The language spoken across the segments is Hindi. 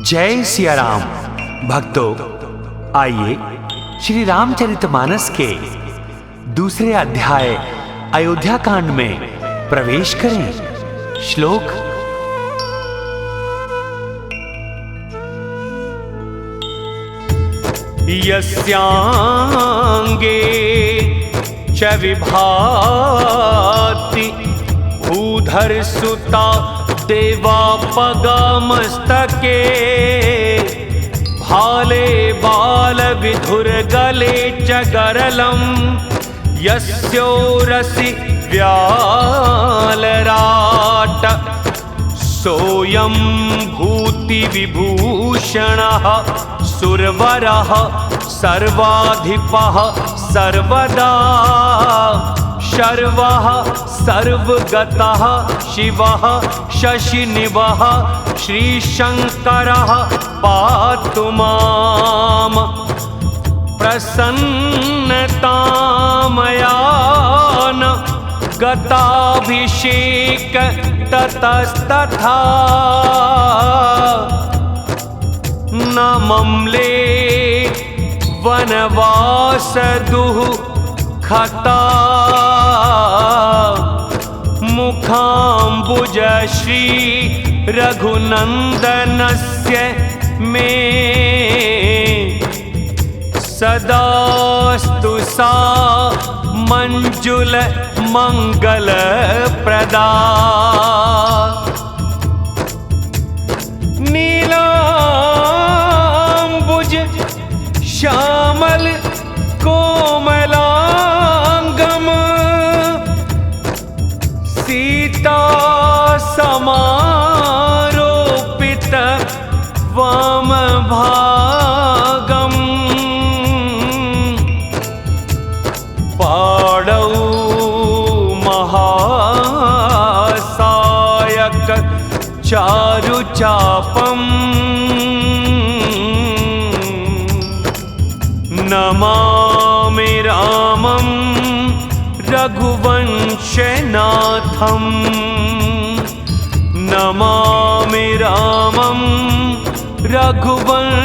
जय सिया राम भक्तों, आइए श्री रामचरितमानस के दूसरे अध्याय अयोध्या कांड में प्रवेश करें। श्लोक यस्यांगे च विभाति भूधर सुता देवापगामस्तके भाले बाल विधुर गले च गरलम यस्योरसि व्यालराट सोयं भूति विभूषणः सुरवरः सर्वाधिपः सर्वदा शर्वः सर्वगतः शिवः शशिनिवः श्रीशंकरः पातु माम् प्रसन्नतामयान गताभिषेक ततस्तथा न मम्ले वनवास दुःखता मुखाम्बुज श्री रघुनंदनस्य मे सदास्तु सा मंजुल मंगल प्रदा। नीलांबुज श्यामल कोमलांगम सीता समारोपित वाम भागम पाणौ महासायक चारु चापम नमामि रामं रघुवंशनाथं नमामि रामं रघुवंशनाथं।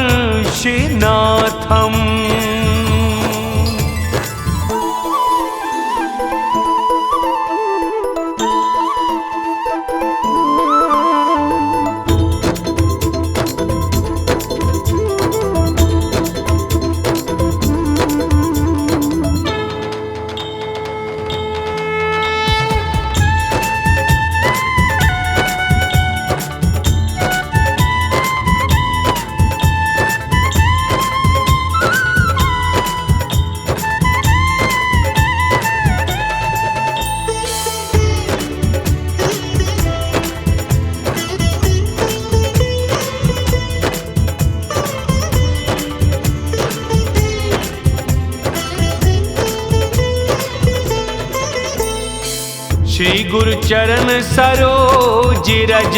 श्री गुरु चरण सरोज रज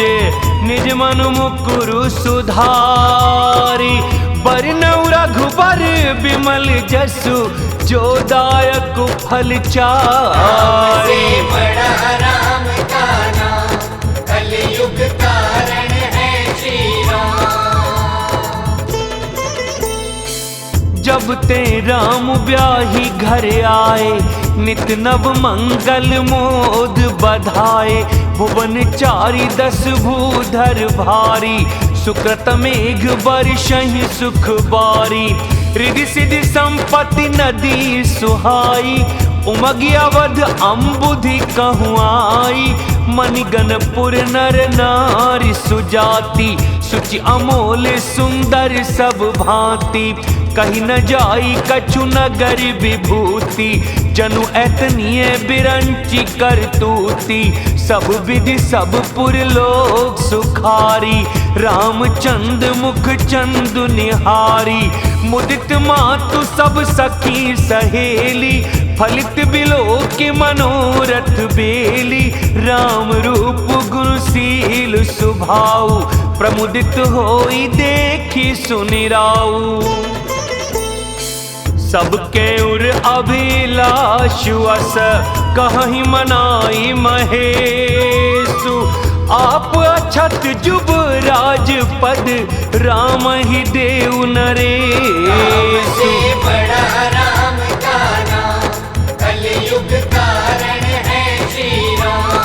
निज मनु मुकुरु सुधारी बरनउँ रघुबर बिमल जसु जो दायक फल चारि। बड़ा राम का नाम कलयुग कारण है श्री राम। जब ते राम ब्याही घर आए नित नव मंगल मोद बधाए भुवन चारि दस भूधर भारी सुकृत मेघ बरषहि सुख बारी रिधि सिद्धि संपत्ति नदी सुहाई उमगी अवध अम्बुधि कहूँ आई मणिगणपुर नर नारी सुजाति सुचि अमोल सुंदर सब भांति कहीं न जाई कछु नगर विभूति जनु एतनीय बिरंची करतूती सब विधि सब पुर लोक सुखारी रामचंद मुख चंदु निहारी मुदित मातु सब सखी सहेली फलित बिलो के मनोरथ बेली राम रूप गुणशील सुभाऊ प्रमुदित होई देखी सुनिराऊ सबके उर अभिलाषु अस कहीं मनाई महेशु आप अछत जुब राजपद राम ही देव नरेश। से बड़ा राम का नाम कलयुग कारण है श्री राम।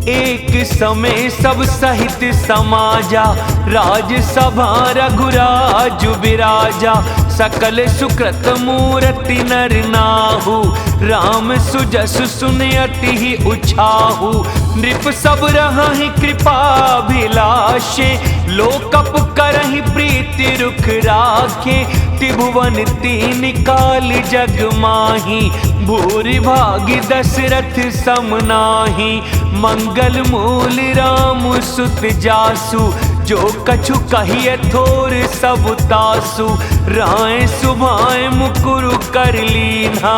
एक समय सब सहित समाजा, राजसभा रघुराज विराजा। सकल सुकृत मूर्ति नर नाहु, राम सुजसु सुनयति ही उछाहु। नृप सब रहहि कृपाभिलाषे, लोकप करहि प्रीति रुख राखे। त्रिभुवन तीन काल जग माही, भूरि भागी दशरथ सम नाहि। मंगल मूल राम सुत जासु, जो कछु कहिए थोर सब तासु। राय सुभाए मुकुरु कर लीना,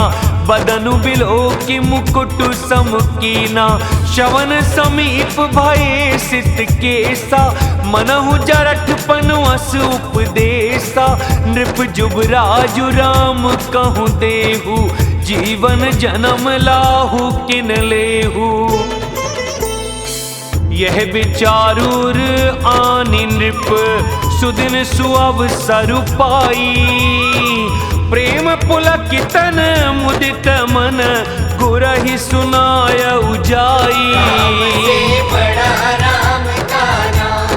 बदनु बिलो की मुकुटु सम कीना। श्रवण समीप भये सित केसा, मनहु जरठ पनुअस उपदेसा। नृप जुब राजु राम कहूँ देहु, जीवन जन्म लाहु किन लेहु। यह विचारूर आनि नृप, सुदिन सुअवसर पाई। प्रेम पुलकितन मुदित मन, गुरहि सुनाय उजाई। से बड़ा राम का नाम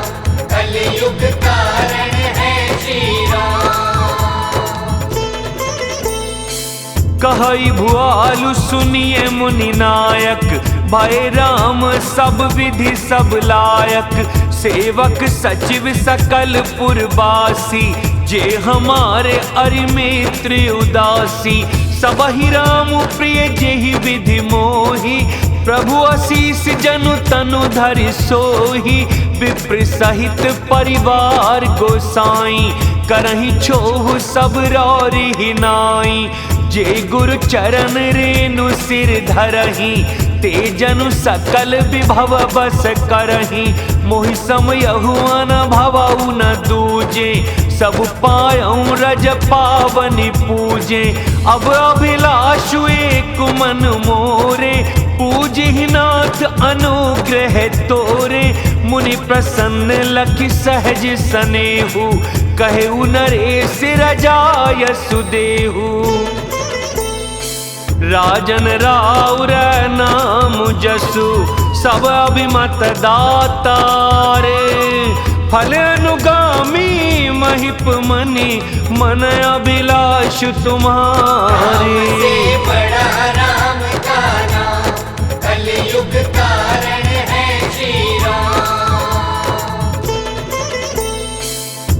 कलयुग कारण है श्री राम। कहई भुआलु सुनिए मुनि नायक, भय राम सब विधि सब लायक। सेवक सचिव सकल पुरवासी, जे हमारे अरिमेत्र उदासी। सबहि राम प्रिय जेहि विधि मोहि, प्रभु आशीष जनु तनु धरि सोहि। विप्र सहित परिवार गोसाई, करहि छोहु सब रौरि नाई। जे गुरु चरण रेणु सिर धरहि, ते जनु सकल विभव बस करहि। मोहि समयहु अनुभवउ न दूजे, सब पायऊँ रज पावनि पूजे। अब अभिलाषु एक मन मोरे, पूजहि नाथ अनुग्रह तोरे। मुनि प्रसन्न लखि सहज सनेहु, कहेउ नरेश रजाय सुदेहु। राजन राउर नाम जसु, सब अभिमत दातारे। फल अनुगामी महिप मनि, मन अभिलाष तुम्हारे। से बड़ा राम का नाम कलयुग कारण है श्री राम।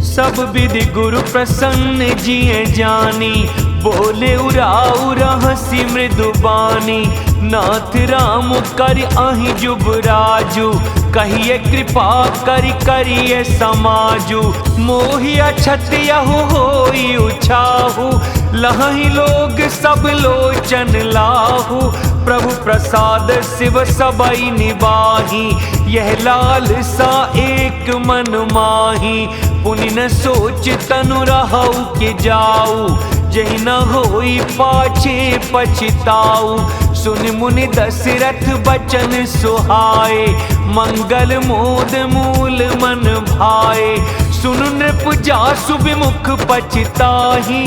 सब विधि गुरु प्रसन्न जिए जानी, बोले उराउ रहसी मृदुबानी। नाथ राम करि अहि जुबराजु, कहिए कृपा करिए समाजु। मोहि अछत यहु होई उछाहु, लहहि लोग सब लोचन लाहु। प्रभु प्रसाद शिव सबई निबाही, यह लाल सा एक मन माही। पुनि न सोच तनु रहु के जाऊ, जहि न होई पाछे पछताऊ। सुन मुनि दशरथ बचन सुहाए, मंगल मोद मूल मन भाए। सुनु नृप जासु विमुख पछताही,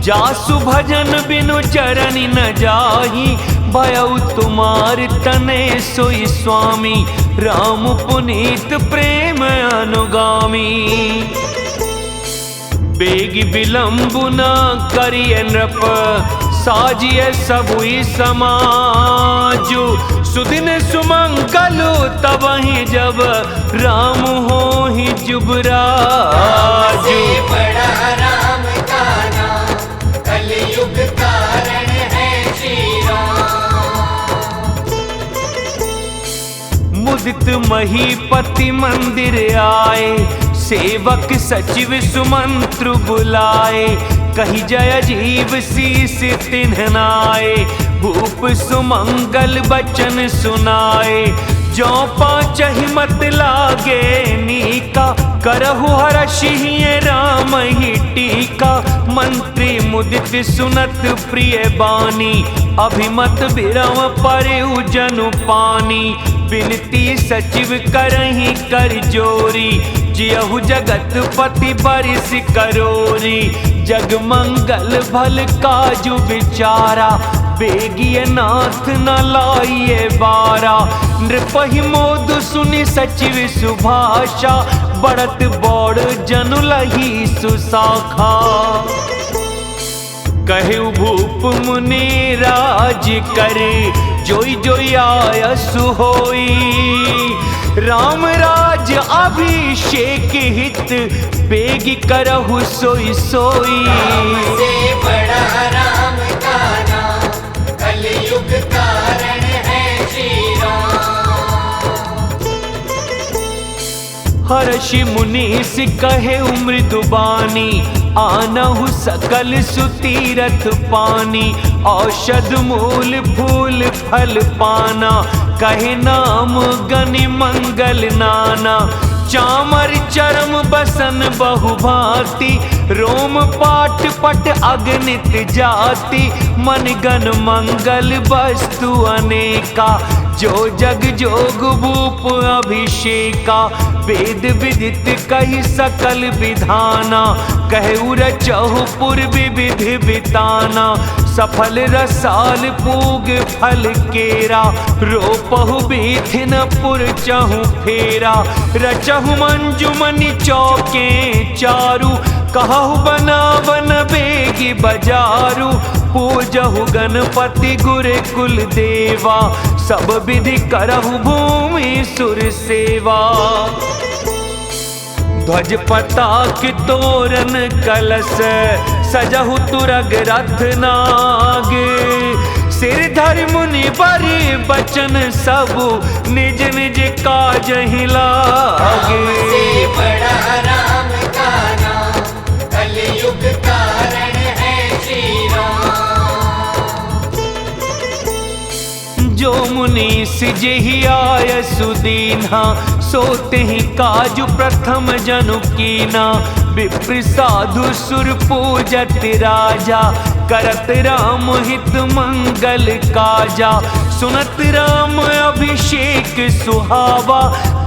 जासु भजन बिनु चरण न जाही। भयउ तुमार तने सोई स्वामी, राम पुनीत प्रेम अनुगामी। बेग विलंबु न करिए नृप, साजिए सबुई समाजु। सुदिन सुमंगलु तबहि जब, राम होहि जुबराजु। से बड़ा राम का नाम कलयुग कारण है श्री राम। मुदित महीपति मंदिर आए, सेवक सचिव सुमंत्र बुलाए। कही जय जीव शीस तिन्हनाए, भूप सुमंगल बचन सुनाए। जो पाँचहि मत लागे नीका, करहु हरषिहि राम ही टीका। मंत्री मुदित सुनत प्रिय बानी, अभिमत बिरव परे जनु पानी, बिनती सचिव करही कर जोरी, जियहु जगत पति बरिस करोरी, जग मंगल भल काजु विचारा, बेगिय नाथ न लाइए बारा, नृपहि मोद सुनि सचिव सुभाषा, बढ़त बौड़ जनु लही सुसाखा, कहे भूप मुनि राज करे, जोई जोई आयसु होई, राम राज अभिषेक हित, बेगी करहु सोई सोई। राम से बड़ा राम का नाम, कलयुग कारण है श्री राम। हर्षि मुनीस कहे मृदुबानी, आनहु सकल सुतीरथ पानी, औषध मूल फूल फल पाना, कहे नाम गनि मंगल नाना, चामर चरम बसन बहुभांति, रोम पाट पट अगणित जाति, मन गण मंगल वस्तु अनेका, जो जग जोग भूप अभिषेका, वेद विदित कही सकल विधाना, कहु रचहु पूर्व विधि बिताना, सफल रसाल पूग फल केरा, रोपहु बीथिन पुर चहु फेरा, रचहु मंजुमनि चौके चारु, कहु बनावन बेगी बजारू, पूजहु गणपति गुर कुल देवा, सब विधि करहु भूमि सुर सेवा, ध्वज पताक तोरण कलश, सजहु तुरग रथ नाग, सिर धरि मुनि बरि बचन सब, निज निज काज ही लागे। राम से बड़ा राम का नाम, कलयुग कारण है श्री राम। जो मुनि सिजहि आय सुदीन्हा, सोते ही काजु प्रथम जनु कीना, विप्र साधु सुर पूजत राजा, करत राम हित मंगल काजा, सुनत राम अभिषेक सुहावा,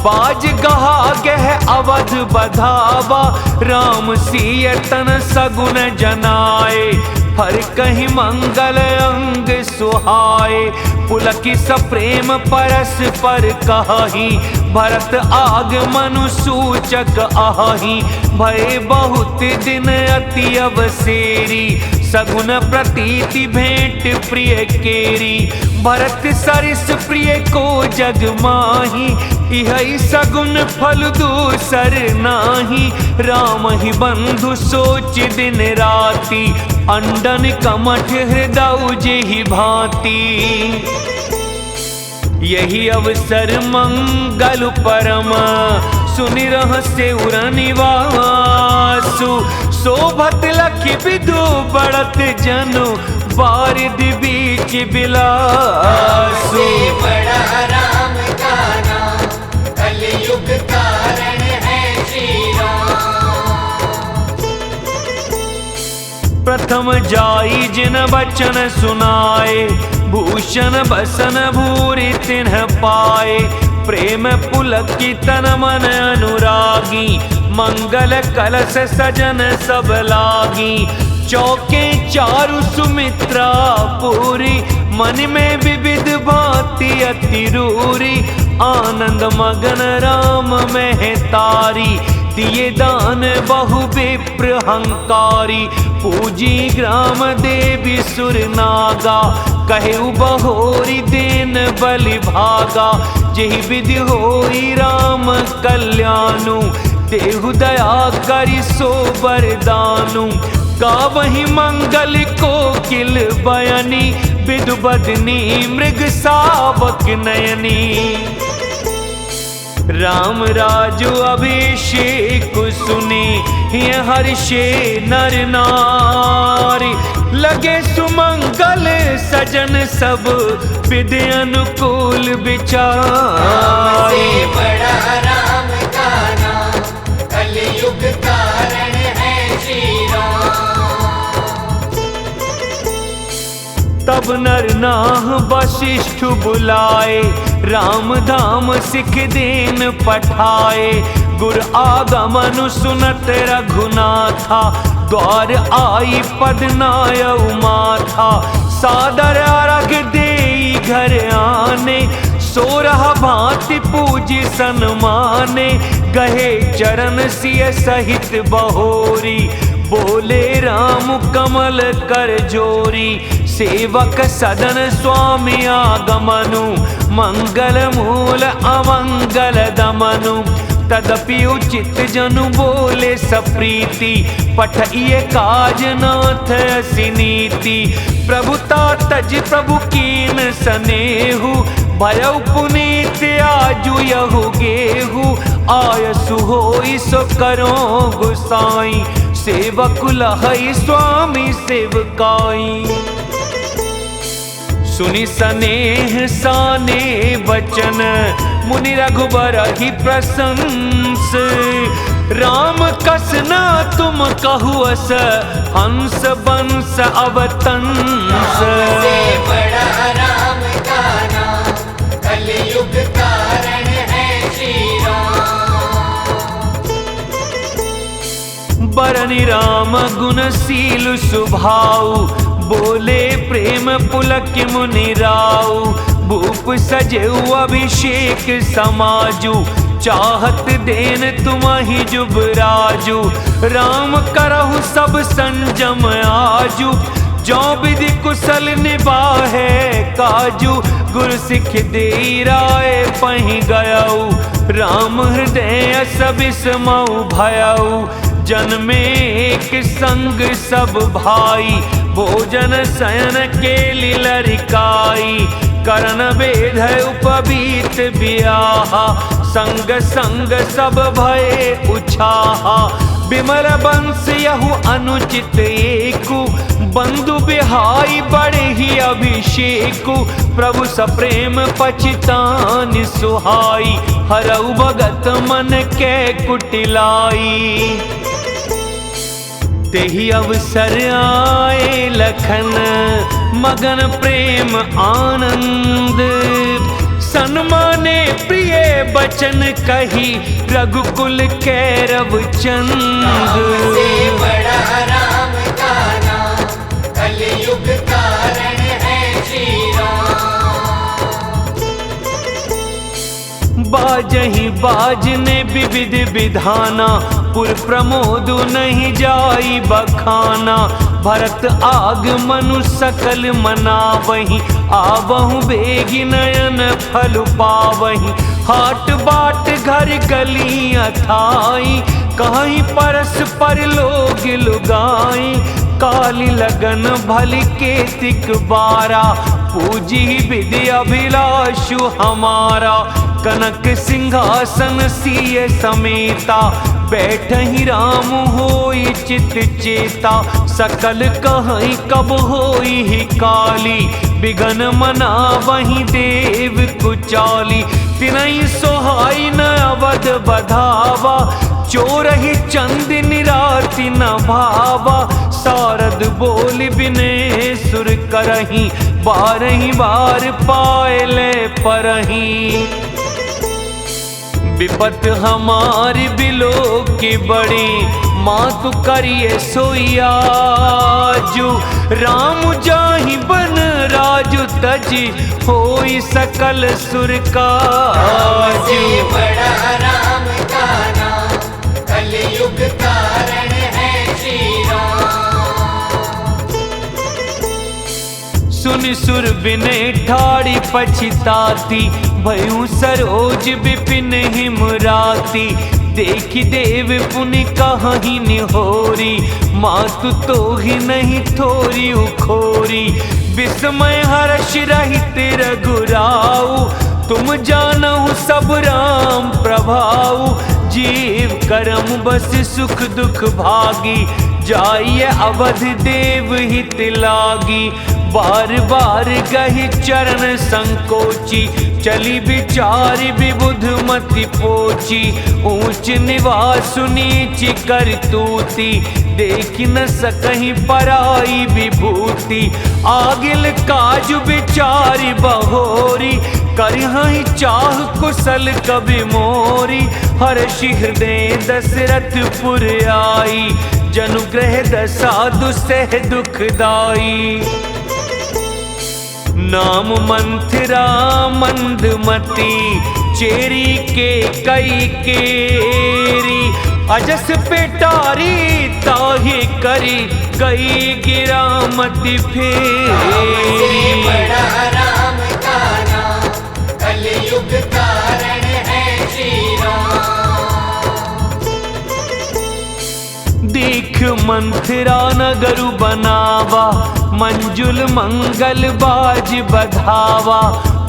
बाज गहा गह अवध बधावा, राम सिय तन सगुन जनाए, हर कहीं मंगल अंग सुहाए, पुलकि सप्रेम परस पर कहि, भरत आगमनु सूचक आहि, भय बहुत दिन अति अवसेरी, सगुन प्रतीति भेंट प्रिय केरी, भरत सरिस प्रिय को जग माही, इहै सगुन फल दूसर नाही, राम ही बंधु सोच दिन राति, अंडन कमठ हृदय जेहि भांति, यही अवसर मंगल परम, सुनि रहस्य उर निवासु, शोभत लखि विधु बढ़त जनु, बारिधि बीच बिलासु। बड़ा राम का नाम, कलयुग कारण है श्री राम। प्रथम जाई जिन बचन सुनाए, भूषण बसन भूरि तिन्ह पाए, प्रेम पुलकि तन मन अनुरागी, मंगल कलश सजन सब लागी, चौके चारु सुमित्रा पूरी, मन में विविध भांति अति रूरी, आनंद मगन राम में तारी, दिए दान बहु विप्र हंकारी, पूजी ग्राम देवी सुर नागा, कहे बहोरी देन बलि भागा, जेहि विधि होई राम कल्याणु, देहु दया करि सो वरदानु, गावहि मंगल कोकिल बयनी, विदु बदनी मृग शावक नयनी। राम राजु अभिषेक सुनी, हिय हर्षे नर नारी, लगे सुमंगल सजन सब, विधि अनुकूल विचारी। बड़ा राम का नाम, कलयुग कारण है श्री राम। तब नर नाह वशिष्ठ बुलाए, राम धाम सिख देन पठाए। गुर आगमनु सुनत रघुनाथा, द्वार आई पद नायउ माथा। सादर अर्घ देई घर आने, सोरह भांति पूजी सन्माने। गहे चरण सिय सहित बहोरी, बोले राम कमल कर जोरी। सेवक सदन स्वामी आगमनु, मंगल मूल अमंगल दमनु। तदपि उचित जनु बोले सप्रीति, पठइए काज नाथ असी नीति। प्रभुता तज प्रभु कीन सनेहु, भयउ पुनीत आजु यहु गेहु। आयसु होई सो करो गुसाई, सेवक लहई स्वामी सेवकाई। सुनि सनेह साने वचन, मुनि रघुबर ही प्रशंस। राम कस न तुम कहूअस, हंस बंस अवतंस। से बड़ा राम का नाम, कलयुग कारण है श्री राम। बरनि राम गुणशील सुभाऊ, बोले प्रेम पुलक मुनि राऊ। भूप सजेऊ अभिषेक समाजू, चाहत देन तुम्हि जुबराजू। राम करहु सब संजम आजू, जो विधि कुशल निबाहे काजू। गुर सिख देई राय पहि गयऊ, राम हृदय सब समऊ भयऊ। जन्मे एक संग सब भाई, भोजन शयन के लरिकाई। करण बेध उपबीत बियाहा, संग संग सब भये उछाहा। बिमल बंस यहु अनुचित एकु, बंधु बिहाई बड़े ही अभिषेकु। प्रभु सप्रेम पछितानि सुहाई, हरऊ भगत मन के कुटिलाई। तेहि अवसर आए लखन, मगन प्रेम आनंद। सन्माने प्रिय बचन कही, रघुकुल कैरव चंद। से बड़ा राम का नाम, कलयुग कारण है श्री राम। बाजहि बाजने विविध विधाना, पुर प्रमोद नहीं जाई बखाना। भरत आगमनु सकल मनावहि, आवहु बेगी नयन फल पावहि। हाट बाट घर गली अथाई, कहीं परस पर लोग लुगाई। काली लगन भली केतिक बारा, पूजी विधि अभिलाषु हमारा। कनक सिंहासन सिय समेता, बैठहि राम होई चित चेता। सकल कहीं कब होई ही काली, बिगन मनावहि देव कुचाली। तिनहि सोहाई न अवध बधावा, चोरहि चंद निराति न भावा। सारद बोल बिने सुर करही, बारही बार पायले परही। विपत हमारी बिलो की बड़ी, मातु करिए सोयाजू। राम जाहि बन राजु तजी, होई सकल सुर काजू। बड़ा राम का नाम, कलयुग कारण है श्री राम। सुन सुर बिने ठाड़ी पछिताती, भयू सरोज विपिन हिमराती। देखी देव पुनि कहीं निहोरी, मातु तो ही नहीं थोरी उखोरी। विस्मय हर्ष रहित रघुराऊ, तुम जानहु सब राम प्रभाऊ। जीव करम बस सुख दुख भागी, जाइए अवध देव हित लागी। बार बार गहि चरण संकोची, चली विचारि विबुध मति पोची। ऊंच निवास नीच करतूती, देख न सकहीं पराई विभूति। आगिल काज बिचारी बहोरी, करहीं चाह कुशल कवि मोरी। हर्षि हृदय दशरथपुर आई, जनुग्रह दशा दुसह दुखदाई। नाम मंथरा मंदमती, चेरी के कई केरी। अजस पेटारी ताहि करी, गई गिरामति फेरी। बड़ा राम का नाम, कलयुग कारण है श्री राम। देख मंथरा नगरु बनावा, मंजुल मंगल बाज बधावा।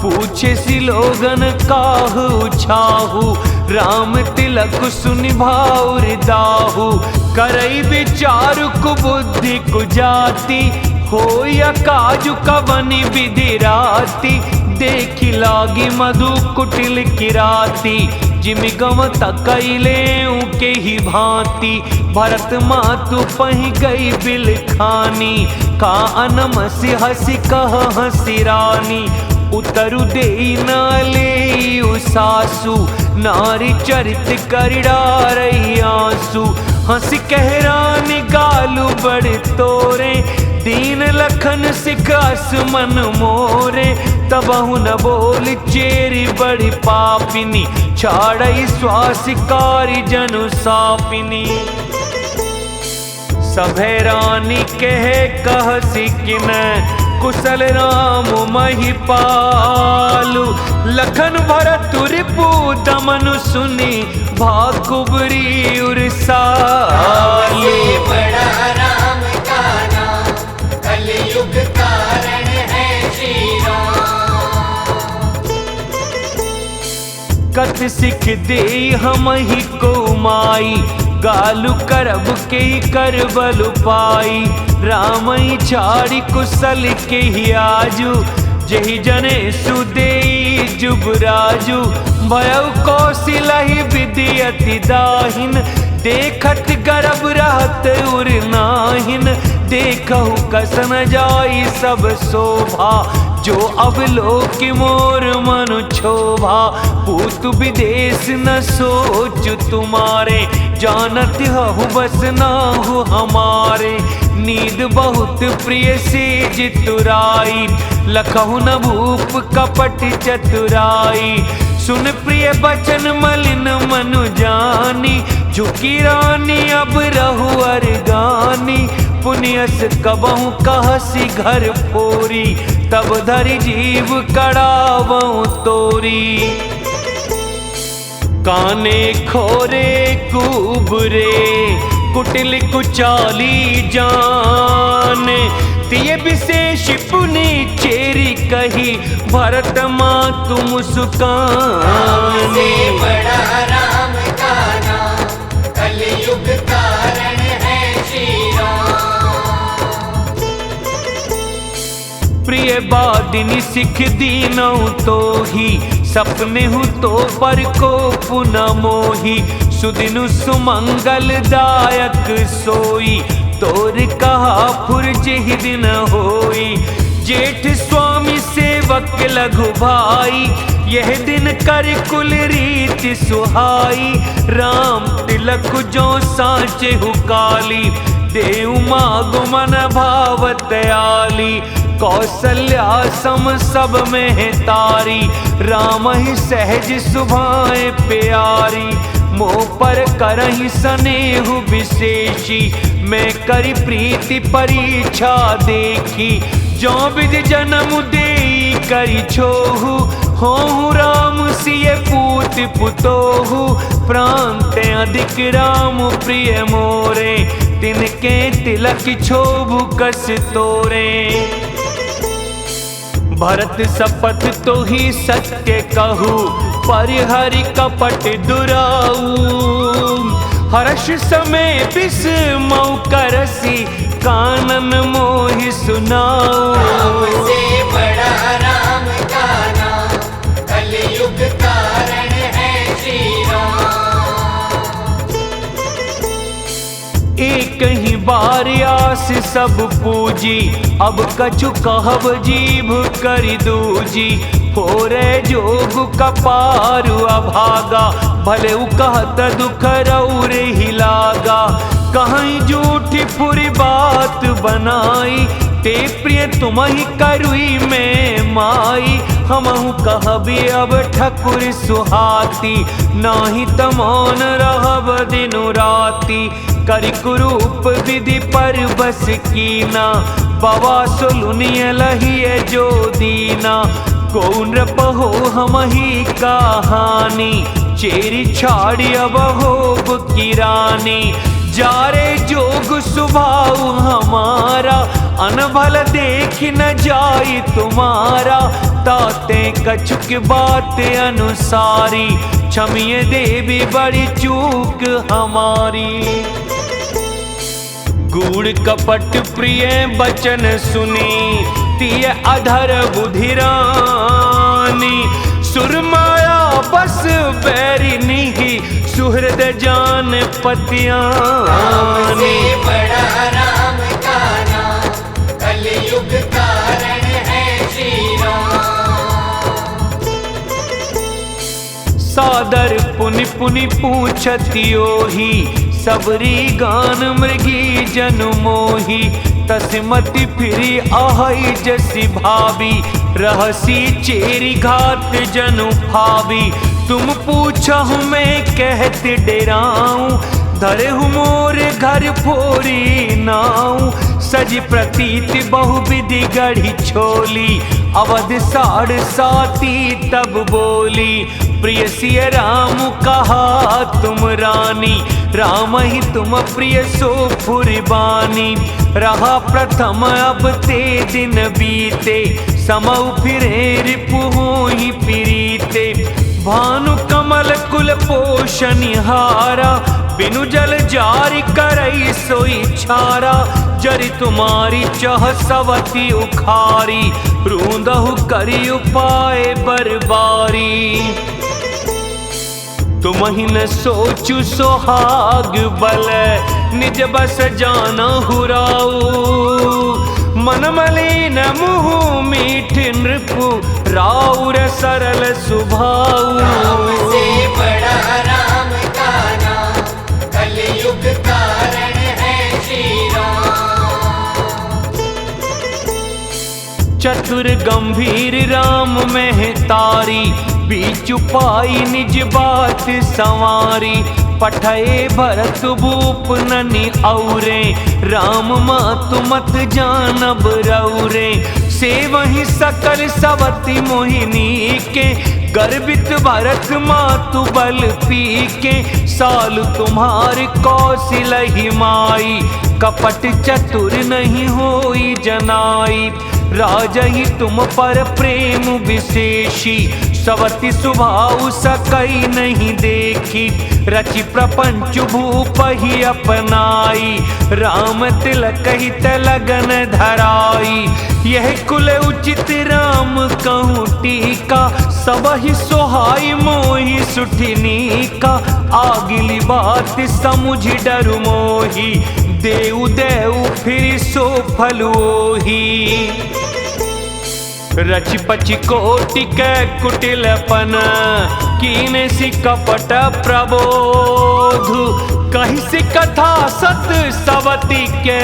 पूछे सी लोगन काहू छाहू, राम तिलक सुनि भाउर दाहू। करई विचार कुबुद्धि कुजाति, होया काजु कवनि विधि राति। देखी लागी मधु कुटिल किराती, जिमि गम तकैले के ही भांति। भरत मातु पहि गई बिलखानी, का अनमसि हसि कह हसि रानी। उतरु देई न लेउ सासु, नारी चरित करि डारई आंसू। हंसि कह रानी गालु बड़ तोरे, दीन लखन सिखास मन मोरे। तबहु न बोल चेरी बड़ी पापिनी, छाड़ई स्वासिकारी जनु सापिनी। सभे रानी कहे कह सिकिन, कुशल राम महिपालु। लखन भरत रिपु दमनु सुनी, भाकुबरी उरसालु। बड़ा राम का नाम, कलयुग कारण है श्री राम। कत सिख दे हम ही को माई, गालु करब के कर बल पाई। राम छाड़ी कुशल के ही आजू, जही जने सुदेई जुबराजू। भयउ कौशिलहि विधि अति दाहिन, देखत गर्भ रहत उर नाहिन। देखहु कसन जाई सब शोभा, जो अब लोक मोर मनु क्षोभा। पूत विदेश न सोच तुम्हारे, जानत हहु बस नाहु हमारे। नींद बहुत प्रिय सेज तुराई, लखहु न भूप कपट चतुराई। सुन प्रिय बचन मलिन मनु जानी, झुकी रानी अब रहु अरगानी। पुनियस कबहु कहसी घर फोरी, तब धरि जीव कड़ावऊ तोरी। काने खोरे कुबरे, कुटिल कुचाली जाने। तिय विशेष पुनि चेरी कही, भरत मातु मुस्काने। बड़ा राम का नाम, कलयुग कारण है श्री राम। प्रिय बादिनी सिख दीनऊ तो ही, सपने हूँ तो पर को पुनः मोही। सुदिनु सुमंगल दायक सोई, तोर कहा फुरजेहि दिन होई। जेठ स्वामी सेवक लघु भाई, यह दिन कर कुल रीति सुहाई। राम तिलक जो सांचे हुकाली, देव मागु मन भावत आली। कौशल्या सम सब में तारी, राम ही सहज सुभाए प्यारी। मोह पर करहि स्नेहु विशेषी, मैं करी प्रीति परीक्षा देखी। जो विधि जन्म देई करी छोहु, होहु राम सिय पूत पुतोहु। प्रांत अधिक राम प्रिय मोरे, तिनके तिलक क्षोभु कस तोरे। भरत शपथ तो ही सत्य कहू, परिहरि कपट दुराऊ। हर्ष समय बिस्मौ करसी, कानन मोहि सुनाऊ। से बड़ा राम का नाम, कलयुग कारण है श्री राम। एक ही दास सब पूजी, अब कछु कहब जीभ करि दूजी। फोरे जोग कपारु अभागा, भले उ कहत दुख रौरे ही लागा। कहीं झूठी फुरी बात बनाई, ते प्रिय तुम ही करुई में माई। हमहु कहबी अब ठकुर सुहाती, नाही त मौन रहब दिनु राती। करि कुरूप विधि पर बस कीना, बवा सुलुनिय लहिए जो दीना। को नृप हो हम ही कहानी, चेरी छाड़ी अब होब की रानी। जारे जोग सुभाऊ हमारा, अनभल देख न जाई तुम्हारा। ताते कछुक बात अनुसारी, क्षमिए देवी बड़ी चूक हमारी। गूढ़ कपट प्रिय बचन सुनी, तिय अधर बुधिरानी। सुरमाया बस बैरिनी, सुहृद जान पतियानी। बड़ा राम का नाम, कलयुग कारण है श्री राम। सादर पुनि पुनि पूछतियो ही, सबरी गान मृगी जनु मोही। तस्मति फिरी आहई जसी भावी, रहसी चेरी घात जनु भावी। तुम पूछहु मैं कहत डेराऊं, धरहु मोर घर फोरी नाऊ। सज प्रतीत बहुविधि गढ़ी छोली, अवध साढ़ साती तब बोली। प्रिय सिय राम कहा तुम रानी, राम ही तुम प्रिय सो फुरबानी। रहा प्रथम अब ते दिन बीते, समऊ फिरे रिपु होहि पीरीते। भानु कमल कुल पोषनिहारा, बिनु जल जारी करई सोई छारा। जरि तुम्हारी चह सवती उखारी, रूंदहु करी उपाय बरबारी। तुम ही न सोचु सोहाग बल, निज बस जाना हुराऊ। मन मलिन मुँह मीठ नृपु, राउर सरल सुभाऊ। राम से बड़ा राम का नाम, कलयुग कारण है श्री राम। चतुर गंभीर राम में तारी, बीच पाई निज बात संवारी। पठये भरत भूप ननि औरे, राम मातु मत जानब रौरे। से वही सकल सवती मोहिनी के, गर्वित भरत मातु बल पीके। साल तुम्हार कौशल माई, कपट चतुर नहीं होई जनाई। राजहि तुम पर प्रेम विशेषी, सवती सुभाऊ सकई नहीं देखी। रचि प्रपंच भूप ही अपनाई, राम तिलक ही लगन धराई। यह कुल उचित राम कहूँ टीका, सब ही सोहाई मोहि सुठिनी का। आगिली बात समुझ डरु मोही, देउ देउ फिर सो फलोही। रचि पचि कोटि के कुटिलपन, कीने सी कपट प्रबोधु। कहीं सी कथा सत सवती के,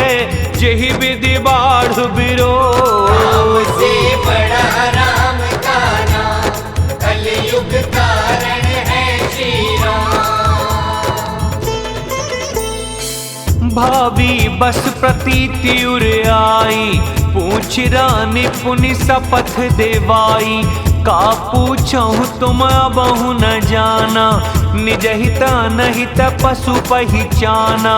जेहि विधि बाढ़ विरोध। राम से बड़ा राम का नाम, कलयुग कारण है श्री राम। भावी बस प्रतीति उर आई, पूछ रानी पुनि शपथ देवाई। का पूछहु तुम बहु न जाना, निज हित नहित पशु पहिचाना।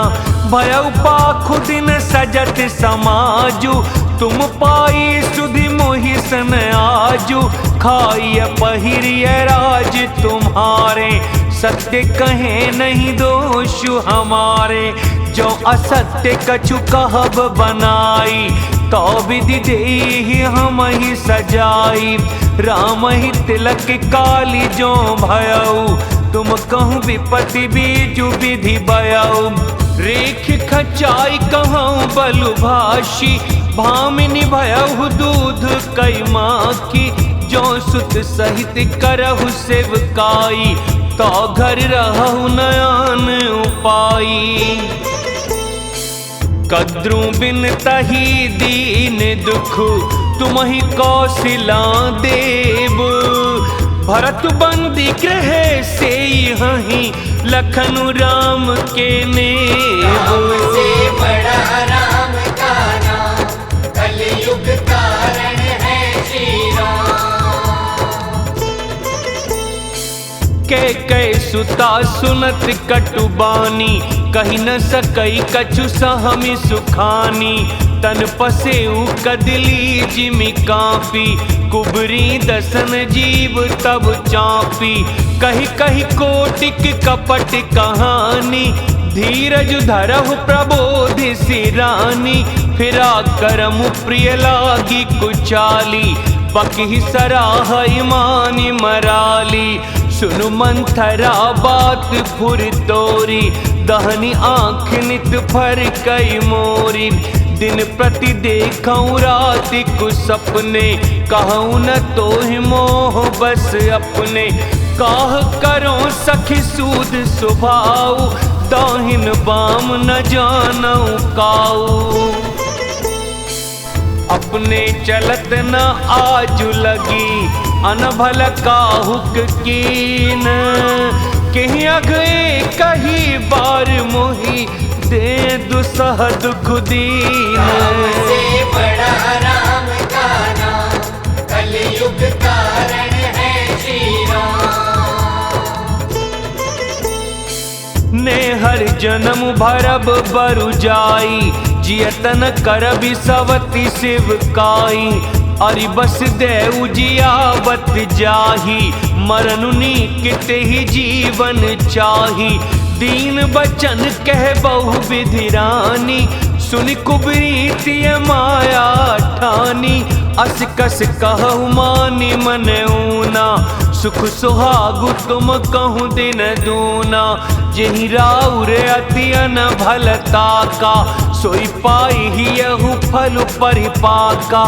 भयउ पाखु दिन सजत समाजु, तुम पाई सुधि मोहि सन आजु। खाइय पहिरिय राज तुम्हारे, सत्य कहे नहीं दोष हमारे। जो असत्य कछु कहब बनाई, तो विधि देहि हम ही सजाई। राम ही तिलक काली जो भयऊ, तुम कहूँ विपत्ति बीजु विधि बयऊ। रेख खचाई कहूँ बलु भाषी भामिनी भयहु दूध कई माखी जो सुत सहित करहु सेवकाई तो घर रहु नयन उपाई कद्रू बिन तही दीन दुख तुमहि कौशिला देव भरत बंदी गृह से हही लखनु राम के राम नेव से बड़ा राम का नाम कलयुग कारण है श्री राम। कै सुता सुनत कटुबानी कही न सकई कछु सहमि सुखानी तन पसेऊ कदली जिमि कापी कुबरी दसन जीव तब चापी कही कही कोटिक कपट कहानी धीरज धरहु प्रबोधि सिरानी फिरा करम प्रिय लागी कुचाली बकही सराहई मानी मराली सुनु मंथरा बात फुर तोरी दहनी आँख नित फर कई मोरी दिन प्रति देखऊँ रात को सपने कहूँ न तो मोह बस अपने काह करो सखी सूद सुभाऊ दाहिन बाम न जानऊ काऊ अपने चलत न आजु लगी अनभल काहुक कीन कहीं अगए कही बार मोही दे दुसह दुख दीन राम से बड़ा राम का नाम कलयुग कारण है श्री राम। ने हर जन्म भरब बरु जाई जियतन करबि सवति शिवकाई अरि बस देउ जियावत जाही मरनु नीकित ही जीवन चाही दीन बचन कह बहु विधि रानी सुन कुबरीति माया ठानी अस कस कहु मानी मन ऊना सुख सुहागु तुम कहूँ दिन दूना जहि राउर अति अन भलता का सोई पाई ही यहु फल परिपाका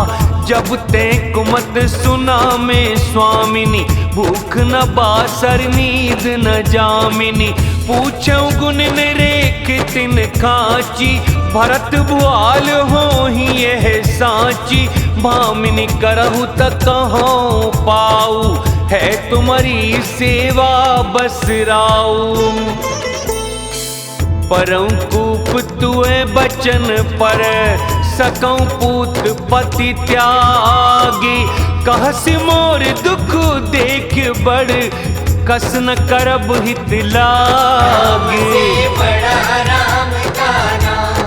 जब ते कुमत सुना में स्वामिनी भूख न बासर नींद न जामिनी पूछऊं गुण निरेख तिन खाची भरत भुआल हो ही यह साची भामिनी करहु त कहो पाऊ है तुम्हारी सेवा बस राऊ परम कूप तुए बचन पर सकऊं पूत पति त्यागी कहसि मोर दुख देख बड़ कस न करब हित लागी राम से बड़ा राम का नाम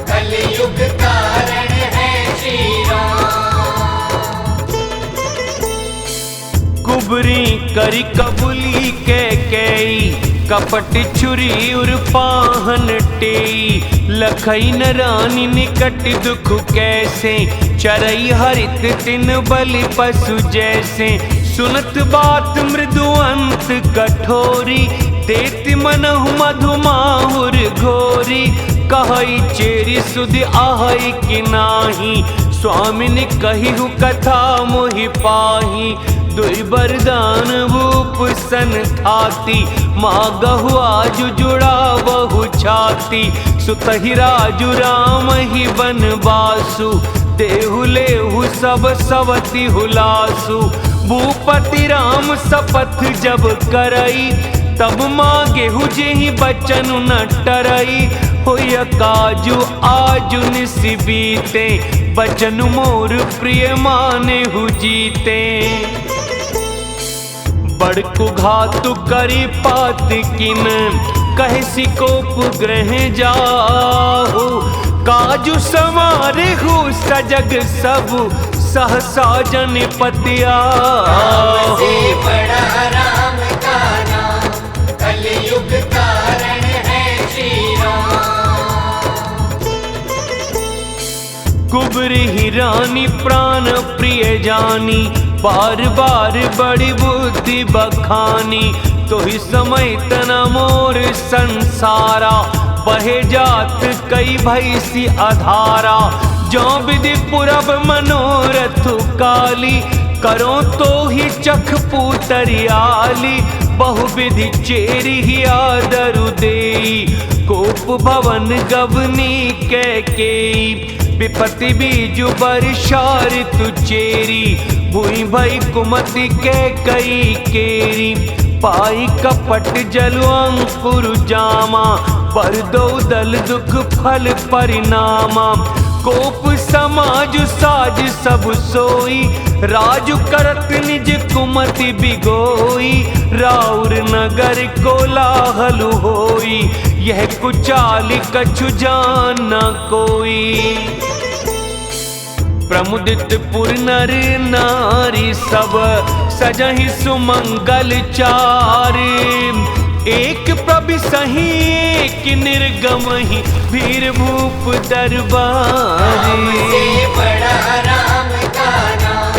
कलयुग कारण है श्री राम। कुबरी करी कबुली के कई कपट छुरी उर पाहन टेई लखई न रानी निकट दुख कैसे चरई हरित तिन बलि पशु जैसे सुनत बात मृदु अंत कठोरी देति मनहु मधु माहुर घोरी कहई चेरी सुधि आहई कि नाही स्वामिनी कहिहु कथा मोहि पाही दुई बरदान भूप सन थाती मागहु आजु जुड़ा बहु छाती सुतहि राजु राम ही बनवासु देहु लेहु सब सवति हुलासु भूपति राम शपथ जब करई तब मागे हुजेहि बचन न टरई होय काजु आजु निसि बीते बचन मोर प्रिय माने हु जीते बड़कु घातु करी पात किन कहसी कोप ग्रह जाहु काजु समारे हु सजग सब सहसा जन पतिया राम से बड़ा राम का नाम कलयुग कारण है श्री राम। कुबरी ही रानी प्राण प्रिय जानी बार बार बड़ी बुद्धि बखानी तो ही समय तना मोर संसारा बहे जात कई भैसी अधारा। जो विधि पुरब मनोरथ काली, करो तो ही चख पूतरियाली। बहुविधि चेरी ही आदरु देई, कोप भवन गवनी कैकेयी। विपत्ति बीजु बरषा ऋतु चेरी, भूई भई कुमति कैकई केरी। पाई कपट जलु अंकुर जामा, पर दो दल दुख फल परिणामा। कोप समाज साज सब सोई, राजु करत निज कुमति बिगोई। राउर नगर कोलाहल होई, यह कुचाली कछु जान न कोई। प्रमुदित पुर नर नारी सब, सजहि सुमंगल चारी। एक प्रभु सही एक निर्गम ही, भीर भूप दरबारी। से बड़ा राम का नाम,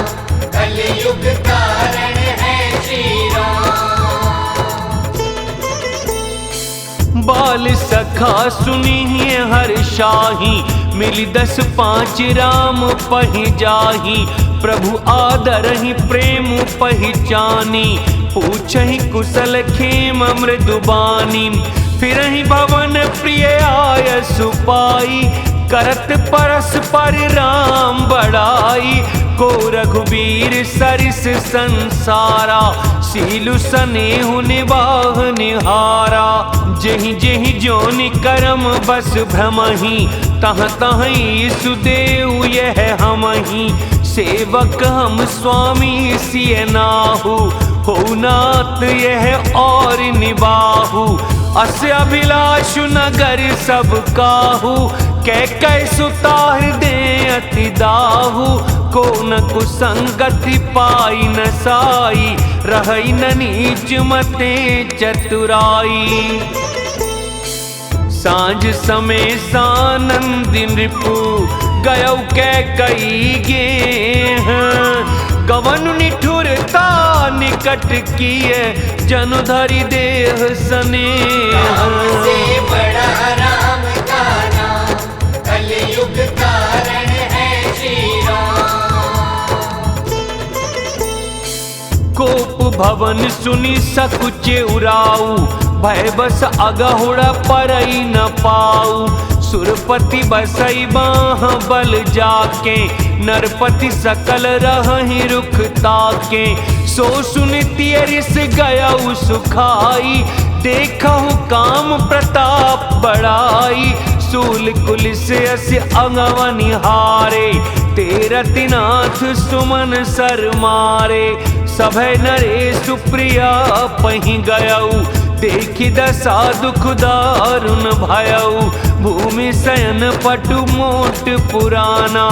कलयुग कारण है श्री राम। बाल सखा सुनिए हर शाही, मिली 10 5 राम पहि जाही। प्रभु आदर ही प्रेम पहचानी, पूछहि कुशल खेम मृदुबानी। फिरहि भवन प्रिय आय सुपाई, करत परस्पर राम बड़ाई। को रघुबीर सरिस संसारा, सीलु सनेहु निवाह निहारा। जेहि जेहि जोनि करम बस भ्रमहि, तह तहि सुदेव यह हमहि। सेवक हम स्वामी सिय नाहु, हो नात यह और निबाहु। अस अभिलाषु नगर सब काहू, कै सुतार दे अति दाहू। को न कुसंगति पाई न साई, रही न नीच मते चतुराई। सांझ समय सानंदी नृपु, गयौ कैकई गेह। गवन निठुरता निकट किए, जनु धरि देह स्नेह। से बड़ा राम का नाम, कलयुग कारण है श्री राम। कोप भवन सुनि सकुचे उराऊ, भय बस अगहुड़ परई न पाऊ। सुरपति बसई बाह बल जाके, नरपति सकल रहहि रुख ताके। सो सुनिति रिस गयउ सुखाई, देखहु काम प्रताप बड़ाई। सूल कुलिस अस अंगवनिहारे, तेरति नाथ सुमन सर मारे। सभय नरे सुप्रिया पहि गयऊ, देखि दशा दुख दारुण भयऊ। भूमि शयन पटु मोट पुराना,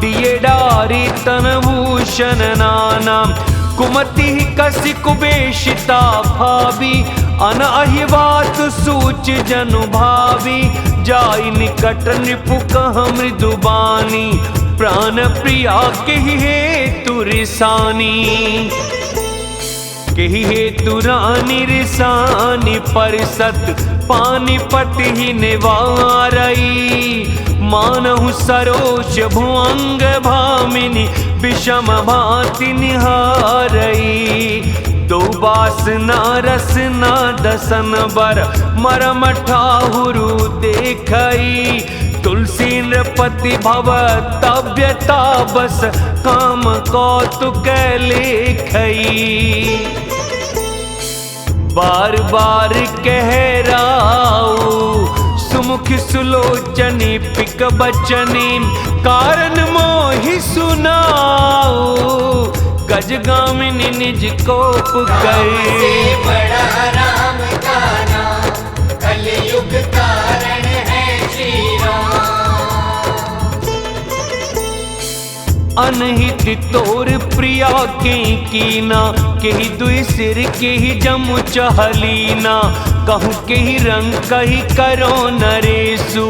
दिए डारी तन भूषण नाना। कुमति कसी कुबेशिता भावी, अनहिवात सूच जनु भावी। जाई निकट नृपु कह मृदुबानी, प्राण प्रिया केहि हेतु रिसानी। केहि हेतु रानी रिसानी, परिसत पानीपत ही निवारई। मानहु सरोष भुअंग भामिनी, विषम भांति निहारई। दो बासना रसना दसन बर, मरम ठाहुरु देखई। तुलसी नृपति भव तव्यता बस, काम कौतुक लेखई। बार बार कह राऊ, सुमुख सुलोचनी पिक बचनी। कारण मोहि सुनाऊ, गजगामिनी निज कोप गए। से बड़ा राम का नाम, कलयुग कारण है श्री राम। अनहित तोर प्रिया के कीना, केहि दुई सिर केहि जमु चहलीना। कहूँ केहि रंग कहि करो नरेसु,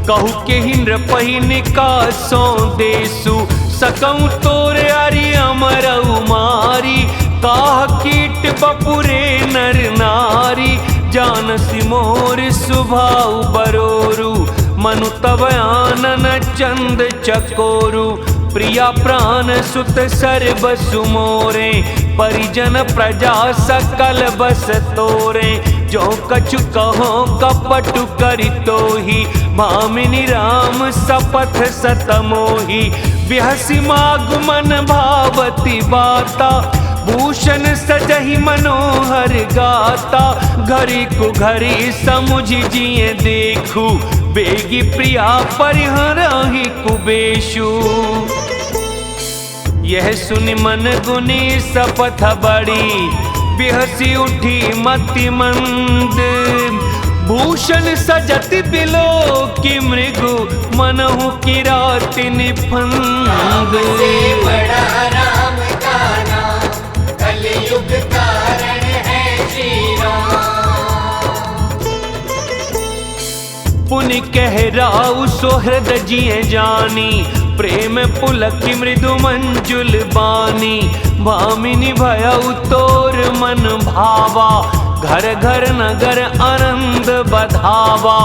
कहूँ केहि नृपहि निकासों देसु। सकऊँ तोर अरि अमरऊ मारी, काह कीट बपुरे नर नारी। जानसी मोर सुभाउ बरोरु मनु तब आनन चंद चकोरु प्रिया प्राण सुत सर्व सुमोरे परिजन प्रजा सकल बस तोरे जो कछु कहो कपटु करि तोहि भामिनी राम सपथ सतमोहि बिहसी मागु मन भावती बाता भूषण सजहि मनोहर गाता घरी को घरी समुझ जिए देखू बेगी प्रिया परिहरहि कुबेशु यह सुनि मन गुनी सपथ बड़ी बिहसी उठी मति मंद भूषण सजत बिलो की मृगु मनहु किराति निफंद से बड़ा राम का नाम कलयुग कारण है श्री राम। पुनि कह राउ सोहृद जिए जानी प्रेम पुलकी मृदु मंजुल बानी भामिनी भयउ तोर मन भावा घर घर नगर आनंद बधावा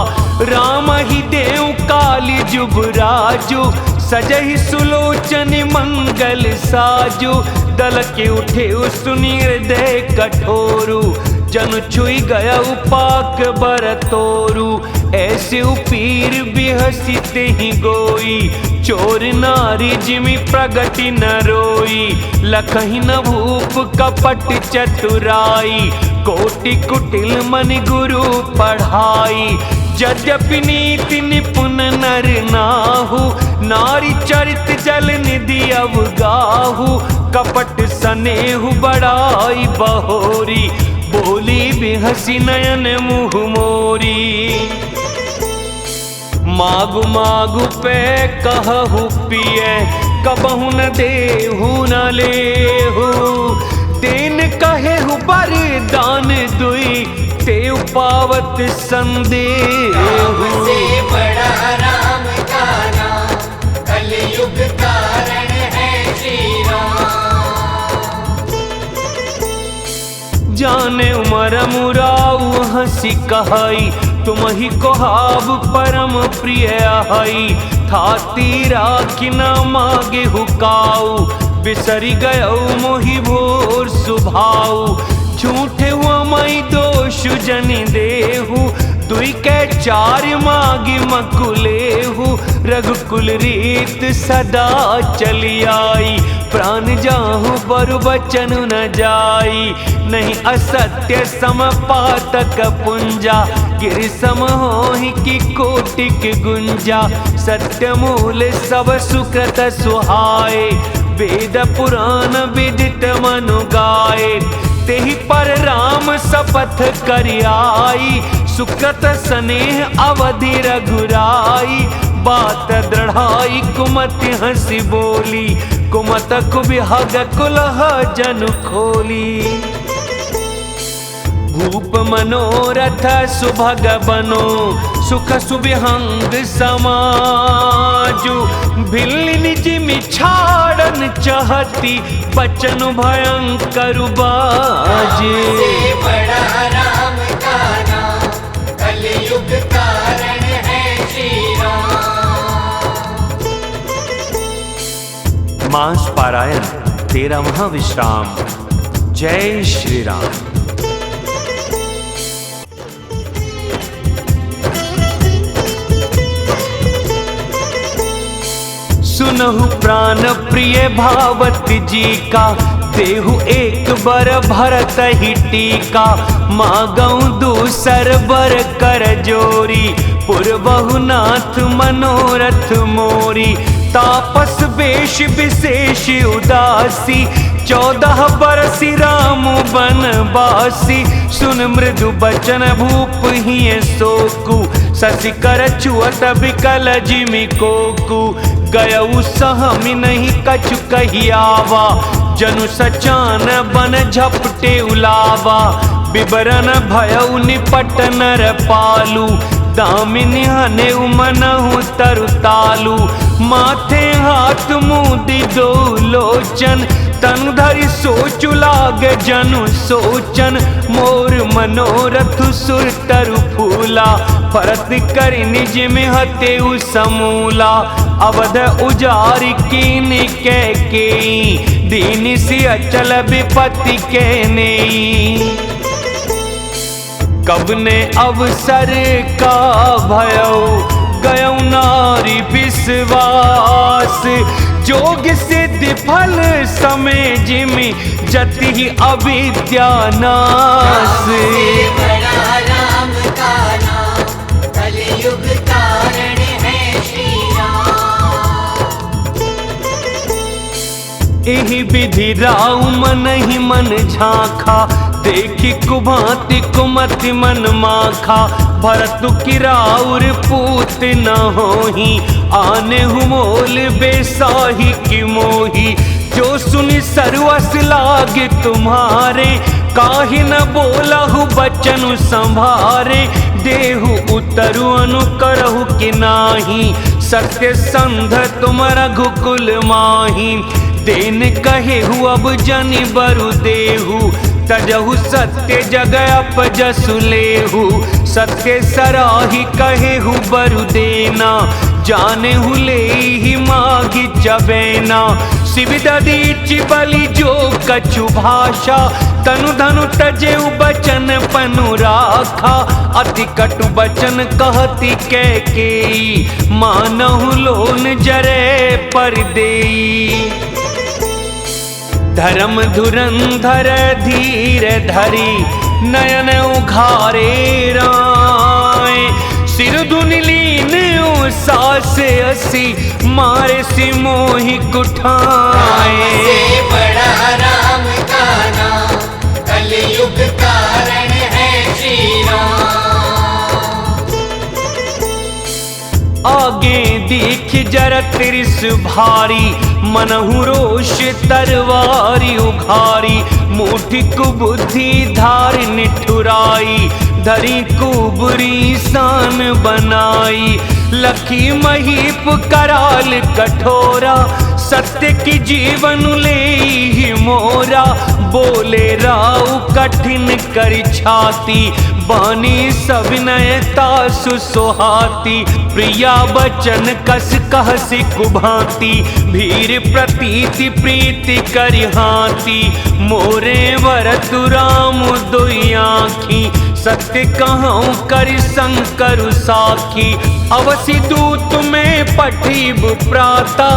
राम ही देव काली जुबराजु सजहि सुलोचन मंगल साजु दल के उठे सुनि हृदय कठोरु जन छुई गया उपाक बर तोरु ऐसे उपीर बिहसिते ही गोई चोर नारी जिमि प्रगति न रोई लखहि न भूप कपट चतुराई कोटि कुटिल मन गुरु पढ़ाई यद्यपि नीति निपुण नर नाहु नारी चरित जल निधि अवगाहु कपट सनेहु बड़ाई बहोरी बोली बिहसी नयन मुँह मोरी मागु मागु पे कहु पिए कबहु न देहु न लेहु देन कहेहु बरदान दुई तेउ पावत संदेहु से बड़ा राम का नाम कलयुग कारण है श्री राम। जाने उमर मुराउ हंसी कहई तुम ही कोहाब परम प्रिय हई थाती राखी न मागे हुकाऊ बिसरी गयऊ मोहि भोर सुभाऊ झूठे हुआ मई दोष जनि देहु दुई के चार मागी मकुलेहु रघुकुल रीत सदा चली आई प्राण जाहु बरु बचन न जाई नहीं असत्य समपातक पुंजा गिर सम होहि की कोटिक गुंजा सत्य मूल सब सुकृत सुहाए वेद पुराण विदित मनु गाए तेहि पर राम शपथ करियाई सुकृत स्नेह अवधि रघुराई बात दृढ़ाई कुमति हंसी बोली कुमत कुबिहग कुलह जन खोली भूप मनोरथ सुभग बनो सुख सुबिहंग समाजु भिल्लिनि जिमि छाड़न चाहती बचन भयंकर बाजे से बड़ा राम का नाम कलयुग कारण है श्री राम। मास पारायण 13वां विश्राम। जय श्री राम। सुनहु प्राण प्रिय भावती जी का देहु एक बर भरत ही टीका मागऊ दूसर बर कर जोरी पुरबहु नाथ मनोरथ मोरी तापस बेश विशेष उदासी 14 बरसी राम बनवासी सुन मृदु बचन भूप ही सोकु शशि कर छुअत बिकल जिमि कोकु गयऊ सहमि नहीं कछु कहियावा जनु सचान बन झपटे उलावा बिबरन भयउ निपट नर पालू दामिनी हने उमनहु तरु तालू माथे हाथ मुदी दो लोचन तनु धरि सोचु लाग जनु सोचन, मोर मनोरथ सुर तरु फूला। भरत कर निज में हतेउ समूला, अवध उजारि कीन कैकेयी, दीन से अचल विपत्ति के नेई। कब ने अवसर का भयो, गयो नारी विश्वास। जोग सिद्धि फल समय जिमि, जति अविद्या नाश। बड़ा राम का नाम, कलयुग कारण है श्री राम। एहि विधि राउ मन ही मन झांखा, देखी कुभांति कुमति मन माखा। भरत की राउर पूत न होही, आने हुमोल बेसाही की मोही। जो सुनि सर्वस लाग तुम्हारे, काहि न बोलहु बचनु संभारे। देहु उतरु अनुकरहु कि नाही, सत्य संध तुम रघुकुल माही। देन कहेहु अब जनि बरु देहु, तजहु सत्य जग अपजसु लेहु। सत्य सराही कहेहु बरु देना, जानेहु लेहि मागी चबेना। शिव दधीचि बलि जो कछु भाषा, तनु धनु तजेउ बचन पनु राखा। अति कटु बचन कहती कैकेयी, मानहु लोन जरे पर देई। धर्म धुरंधर धीर धरी, नयन उघारे राय। सिर धुन लीन सास असी, मारे सि मोहि कुठाए। से बड़ा राम का नाम, कलयुग कारण है श्री राम। आगे देख जरा तिरिस भारी, मनहु रोष तरवारी उघारी। मुठि कुबुद्धि धार निठुराई, धरी कुबरी सान बनाई। लखी महीप कराल कठोरा, सत्य की जीवन ले ही मोरा। बोले राउ कठिन कर छाती, बानी सविनयता सुसोहाती। प्रिया बचन कस कहसी कुभांति, भीर प्रतीति प्रीति करिहाती। मोरे वरतु राम दुई आँखी, सत्य कहूँ कर शंकर साखी। अवसि दूत में पठिब प्राता,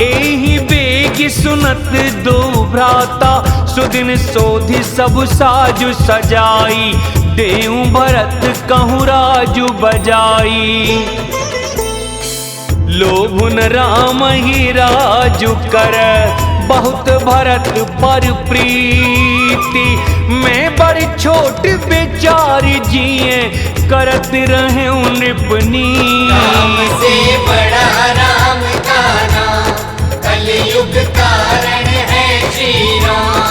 एहि बेग सुनत दो भ्राता। सुदिन सोधि सब साजु सजाई, देऊ भरत कहूँ राजु बजाई। लोभुन राम ही राजु कर, बहुत भरत पर प्रीति। मैं बड़ी छोट बेचारी जिए, करत रहे नृपनीति। राम से बड़ा राम का नाम, कलयुग कारण है श्री राम।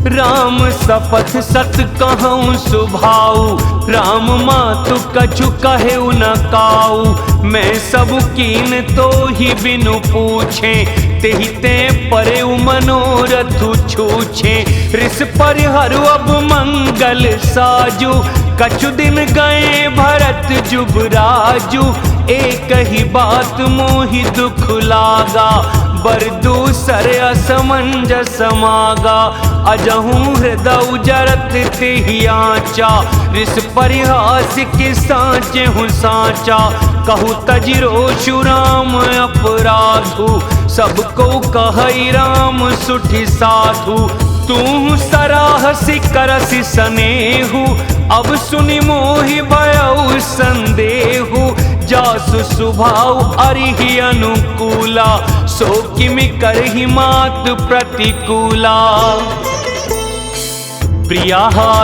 राम सपथ सत कहूँ सुभाऊ, राम मातु कछु कहेउ न काऊ। मैं सब कीन तो ही बिनु पूछे, तेहि ते परे मनोरथु छूछे। ऋष परिहरु अब मंगल साजु, कछु दिन गए भरत जुबराजु। एक ही बात मोहि दुख लागा, बर दूसर असमंजस मागा। अजहूँ हृदय जरत तेहि आँचा, ऋष परिहास के साँचे हूँ साँचा। कहूँ तजिरोषु राम अपराधु, सबको कहई राम सुठि साधु। तू सराहसी करसी सनेहु, अब सुनि मोहि भयउ संदेहु। जासु स्वभाव अरिहि अनुकूला, सो किमि करहि मात प्रतिकूला। प्रिया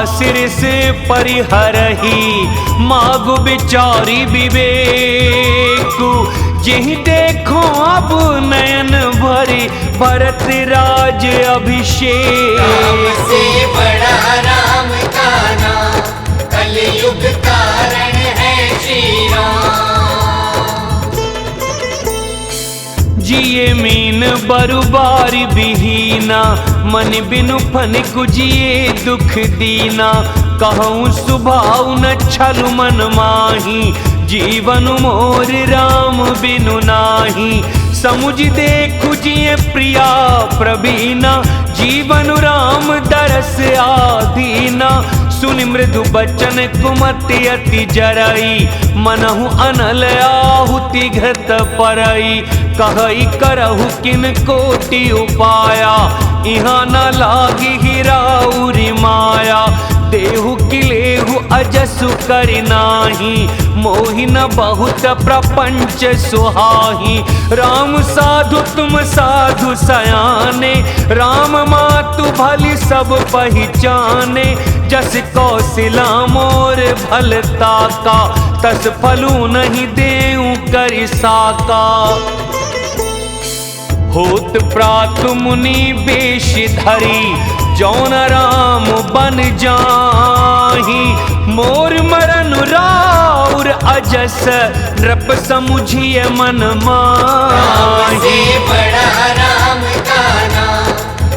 सिर से परिहरहि, मागु विचारी विवेकु। जेहि देखो अब नयन भरे, भरत राज अभिषेक। राम से बड़ा राम का नाम, कलयुग कारण है श्री राम। जी जिए मीन बरुबारी बिहीना, मन बिनु फन कुजिए दुख दीना। कहूँ सुभाव न छलु मन माही, जीवन मोर राम बिनु नाही। समुझ देखु जिए प्रिया प्रवीणा, जीवन राम दरस आधीना। सुनि मृदु बचन कुमति अति जरई, मनहु अनल आहुति घृत परई। कहई करहु किन कोटि उपाया, इहाँ न लागी हिराउरी माया। देहु किलेहु अजसु करि नाही, मोहि न बहुत प्रपंच सुहाही। राम साधु तुम साधु सयाने, राम मातु भली सब पहचाने। जस कौशिला मोर भलता का, तस फलू नहीं देऊं करि साका। होत प्रात मुनि बेश धरी, जौन राम बन जाही। मोर मरन राउर अजस, नृप समुझिए मन माही। से बड़ा राम का नाम,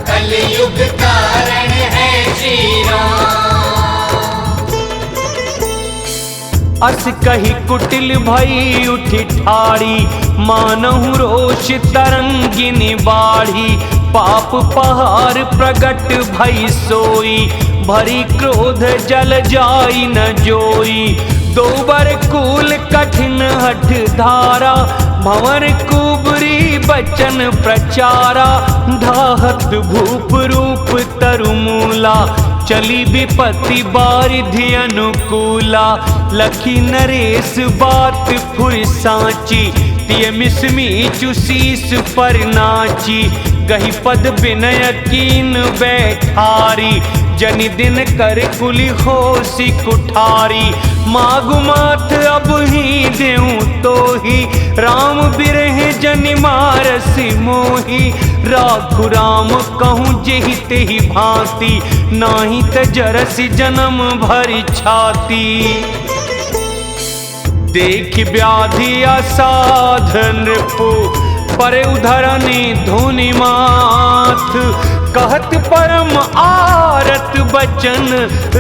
कलयुग कारण है श्री राम। अस कही कुटिल भई उठी ठाड़ी, मानहु रोष तरंगिनी बाढ़ी। पाप पहाड़ प्रगट भई सोई, भरी क्रोध जल जाई न जोई। दोबर कूल कठिन हठ धारा, भंवर कुबरी बचन प्रचारा। धाहत भूप रूप तरुमूला, चली विपत्ति बारिधि अनुकूला। लखी नरेश बात फुर साची, तिय मिसमीचु शीस पर नाची। गही पद विनय कीन बैठारी, जनि दिन कर कुली होसी कुठारी। मागु माथ अब ही देऊं तो ही, राम बिरहे जनि मारसी मोही। राखु राम कहूँ जेहि तेहि भांति, नाही त जरसी जन्म भरि छाती। देख व्याधि असाध नृपु, परे उधरनी धुनि माथ। कहत परम आरत बचन,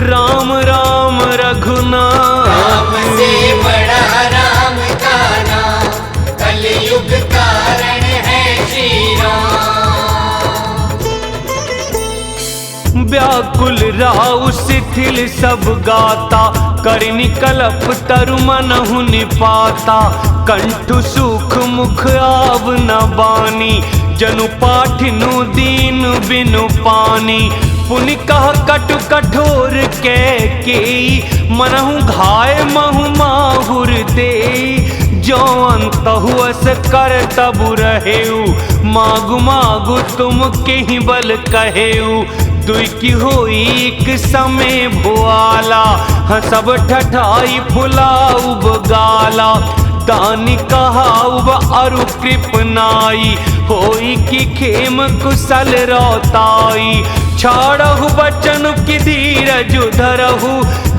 राम राम रघुनाथ। राम से बड़ा राम का नाम, कलयुग कारण है श्री राम। व्याकुल राउ शिथिल सब गाता, करनि कलप तरु मनहु निपाता। कंठु सुख मुख आव न बानी, जनु पाठिनु दीन बिनु पानी। पुनि कह कटु कठोर के, मनहु घाय महु माहुर दे। जो अंतहु अस कर तबु रहेऊ, मागु मागु तुम केहि बल कहेऊ। दुई की होई एक समय भुआला, हसब ठठाई फुलाउब गाला। दानी कहाउब अरु कृप नाई, होई की खेम कुशल रोताई। छाड़हु बचन की धीरज धरहु,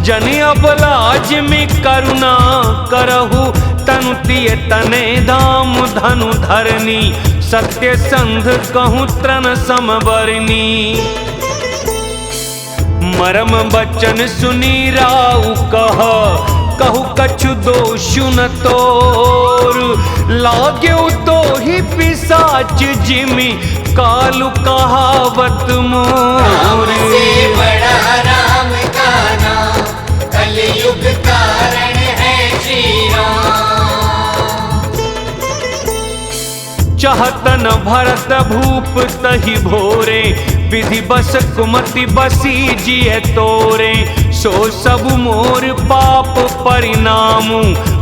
जन अब लाज में करुणा करहु। तनु तिय तने धाम धनु धरनी, सत्य संध कहूँ तृण समबरनी। मरम बचन सुनी राउ कहु कछु दोषु न तोर। लाग्यो तो ही पिशाच जिमि, कालु कहावत मोर। राम से बड़ा राम का नाम, कलयुग कारण है श्री राम। चाहतन भरत भूप तहि भोरे, विधि बस कुमति बसी जिय तोरे। सो सब मोर पाप परिणामु,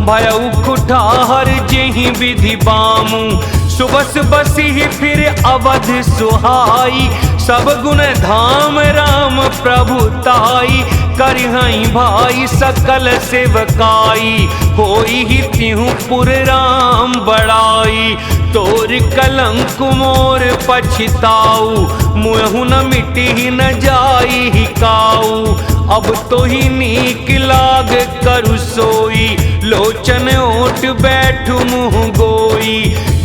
भयउ कुठार जेहि विधि बामु। सुबस बसी फिर अवध सुहाई, सब गुण धाम राम प्रभु ताई। करिहई भाई सकल सेवकाई, होई ही तिहु पुर राम बड़ाई। तोर कलंक मोर पछताऊ, मुँहु न मिटी न जाई ही काऊ। अब तो ही नीक लाग करु सोई, लोचन ओट बैठु मुँह गोई।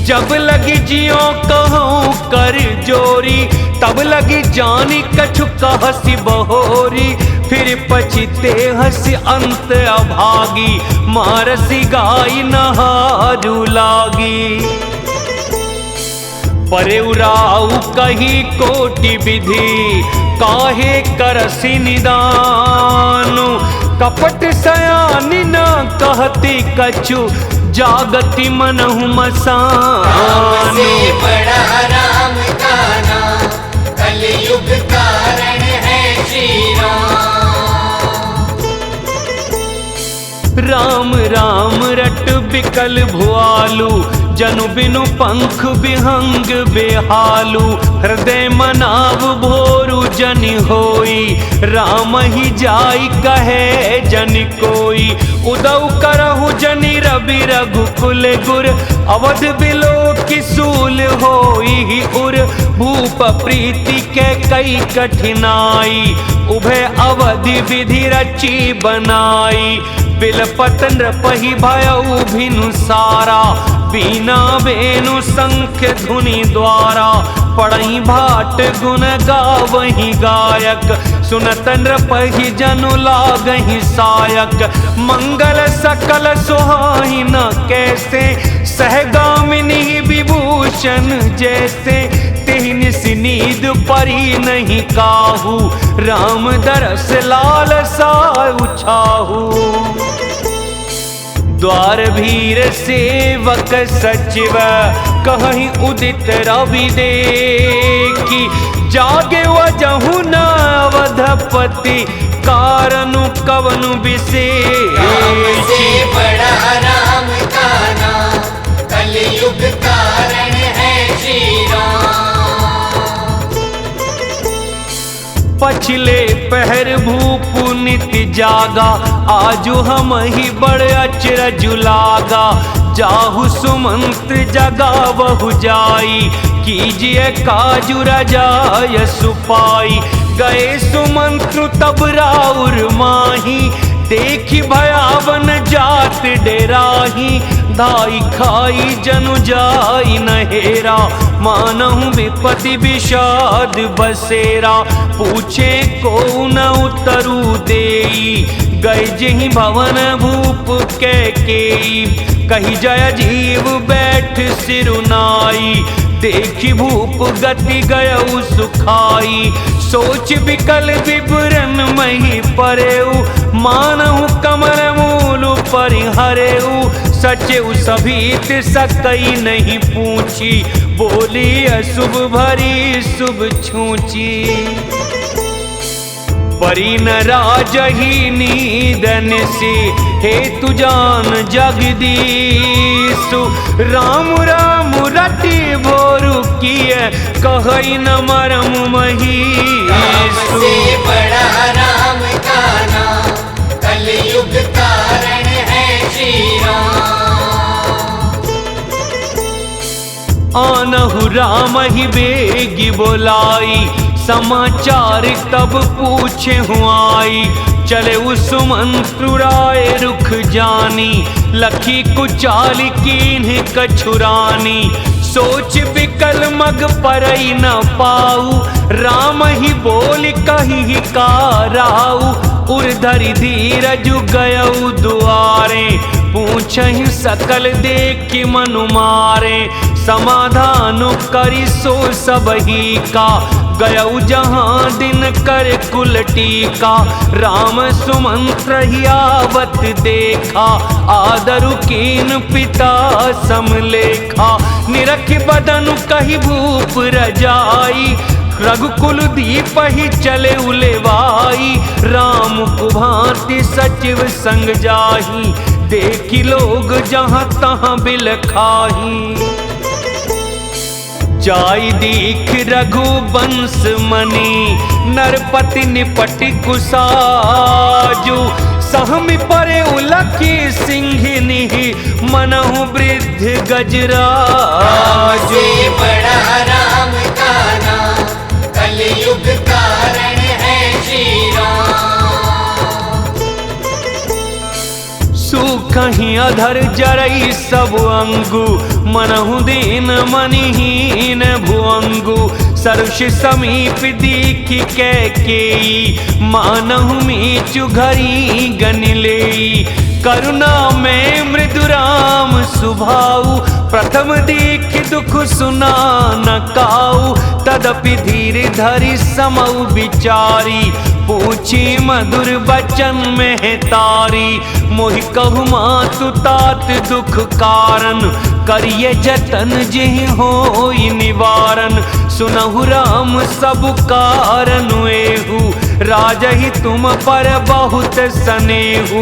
जब लगी जियो कहूँ कर जोरी, तब लगी जानी कछु कहसी बहोरी। फिर पछिते हंस अंत अभागी, मारसी गाय नहारू लागी। परे उराऊ कही कोटि विधि, काहे करसी निदानु। कपट सयानी न कहती कछु, जागति मनहु मसानु। से बड़ा राम का नाम, कलयुग कारण है श्री राम। राम रट बिकल भुआलु, जनु बिनु पंख विहंग बेहालू। हृदय मनाव भोरु जनि होई, राम ही जाई कहे जन कोई। उदौ करहु जनि रवि रघुकुल गुर, अवध बिलो की सूल होई उर। भूप प्रीति के कई कठिनाई, उभय अवधि विधि रची बनाई। बिलपत नृपहि भयउ भिनु सारा, बीना बेनु शंख धुनि द्वारा। पढ़ई भाट गुण गावहि गायक, सुनत नृपहि जनु लागहि सायक। मंगल सकल सुहाई न कैसे, सहगामिनी विभूषण जैसे। तिहिन सिनीद परी नहीं काहू, राम दरस लाल साउ छाहू। द्वार भीर सेवक सचिव, कहीं उदित रवि देखी। जागे वजहु न अवधपति, कारनु कवनु विशेषी। से बड़ा राम का नाम, कलयुग कारण है श्री राम। पछले पहर भूप नित जागा, आजु हम ही बड़ अचरज लागा। जाहु सुमंत जगा बहु जाई, कीजिए काजु रजाय सुपाई। गए सुमंत्र तब राउर माही, देखी भयावन जात डेराही। दाई खाई जनु जाई नहेरा, मानहु विपति विषाद बसेरा। पूछे को न उतरु देई, गए जहि भवन भूप के केई। कही जय जीव बैठ सिरुनाई, देखी भूप गति गयउ सुखाई। सोच विकल विवरण मही परेऊ, मानहु कमल मूल परिहरेऊ। सचेऊ सभीत सकई नहीं पूछी, बोली अशुभ भरी शुभ छूची। परी न राजही नीदन से, हेतु जान जगदीशु। राम राम रति भोरु किए, कहई न मरम महीसु। से बड़ा राम का नाम, कलयुग कारण है श्री राम। आनहु राम ही बेगी बोलाई, समाचार तब पूछे हुआई। चले उस मंत्र राय रुख जानी, लखी कुचाली कीन्ह कछुरानी। सोच विकल मग परई न पाऊ, राम ही बोल कही काराऊ। उर्धरि धीरज गयउ दुआरे, पूछहि सकल देखि मनु मारे। समाधान करि सो सबही का, गयउ जहाँ दिन कर कुल टीका। राम सुमंत्र ही आवत देखा, आदरु कीन पिता समलेखा। निरख बदनु कही भूप रजाई, रघुकुल दीप ही चले उलेवाई। राम कुभांति सचिव संग जाही, देखी लोग जहाँ तहाँ बिल खाही। जाई दीख रघुवंश मणि, नरपति निपट कुसाजु। सहमि परे उलखी सिंहिनी, मनहु वृद्ध गजराजु। से बड़ा राम का नाम, कलयुग कारण है श्री राम। सुख कहीं अधर जरई सब अंगु, मनहु दीन मनिहीन भुअंगु। सरुष समीप दीख कैकेयी, मानहु मीचु घरी गनिलेई। करुणा में मृदु राम सुभाऊ, प्रथम दीख दुख सुना न काऊ। तदपि धीर धरि समऊ विचारी, पूछी मधुर बचन में तारी। मोहि कहु मातु तात दुख कारण, करिए जतन जेहि होई निवारण। सुनहु राम सब कारण एहु, राजहि तुम पर बहुत सनेहु।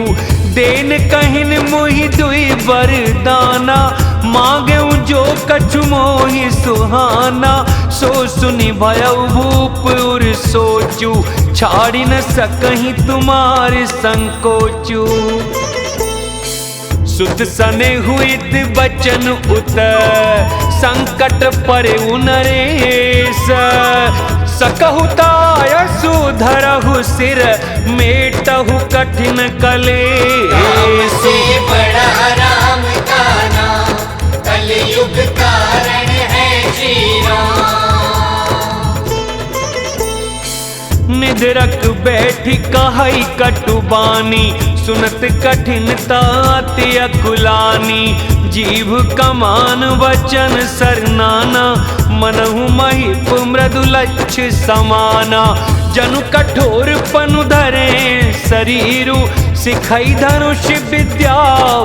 देन कहिन मोहि दुई वरदाना, मांगेउ जो कछु मोहि सुहाना। सो सुनि भयउ भूप उर सोचू, छाड़ी न सकहीं तुम्हारे संकोचू। सुत सने हुइत बचन उत, संकट परे नरेश। सकहु ताय सुधरहु सिर, मेटहु कठिन कलेश। से बड़ा राम का नाम, कलयुग कारण है श्री राम। निधरक बैठी कहई कटुबानी, सुनत कठिनतात अकुलानी। जीभ कमान वचन सरनाना, मनहु महिप मृदुलक्ष समाना। जनु कठोर पनु धरे शरीरु, सिखई धनुष विद्या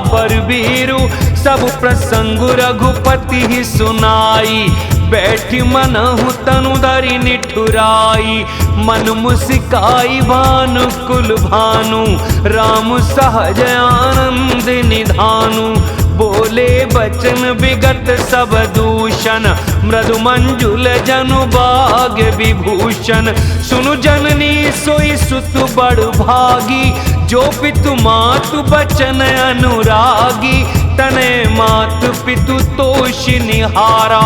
बरबीरु। सब प्रसंग रघुपति ही सुनाई, बैठी मनहु तनु धरि निठुराई। मन मुस्काई भानु कुल भानु, राम सहज आनंद निधानु। बोले बचन विगत सब दूषण, मृदु मंजुल जनु बाग विभूषण। सुनु जननी सोई सुत बड़ भागी, जो पितु मातु बचन अनुरागी। तने मातु पितु तोष निहारा,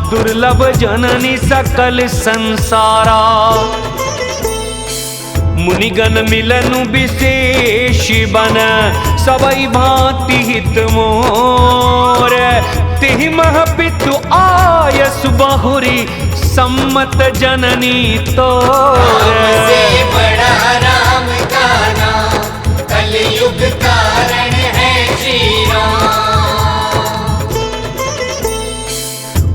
दुर्लभ जननी सकल संसारा। मुनिगण मिलनु विशेष बन, सबई भांति हित मोर। तिहि मह पितु आयसु बहुरी, सम्मत जननी तोर। से बड़ा राम का नाम, कलयुग कारण है श्री राम।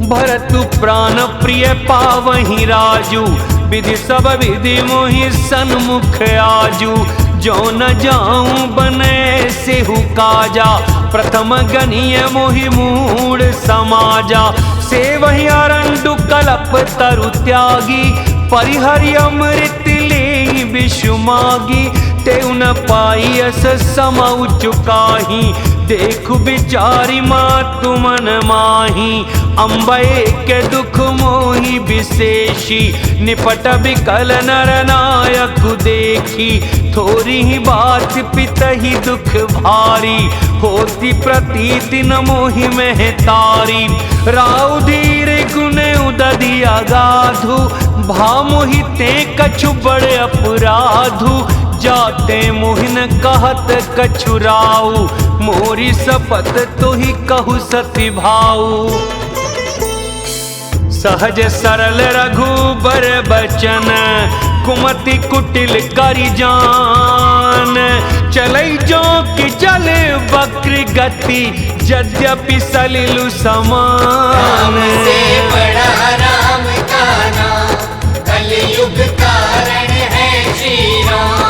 भरतु प्राण प्रिय पावहि राजू, विधि सब विधि मोहि सन्मुख आजू। जो न जाऊं बने सेहु काजा, प्रथम गनीय मोहि मूढ़ समाजा। से वही अरंडु कलप तरु त्यागी, परिहरि अमृत ले विषु मागी। तेउ न पाइयस समउ चुकाही, देखु विचारी मातु मन माही। अम्बे के दुख मोहि विशेषी, निपट विकल नर नायक देखी। थोरी ही बात पितहि दुख भारी, होती प्रतीति न मोहि में तारी। राउ धीर गुण उदधि अगाधु, भा मोहि ते कछु बड़े अपराधु। जाते मोहिन कहत कछु राउ, मोरी सपत तो ही कहु सति भाऊ। सहज सरल रघुबर बचन, कुमति कुटिल करि जान। चलई जो कि जल वक्र गति, यद्यपि सलिलु समान। से बड़ा राम का नाम, कलयुग कारण है श्री राम।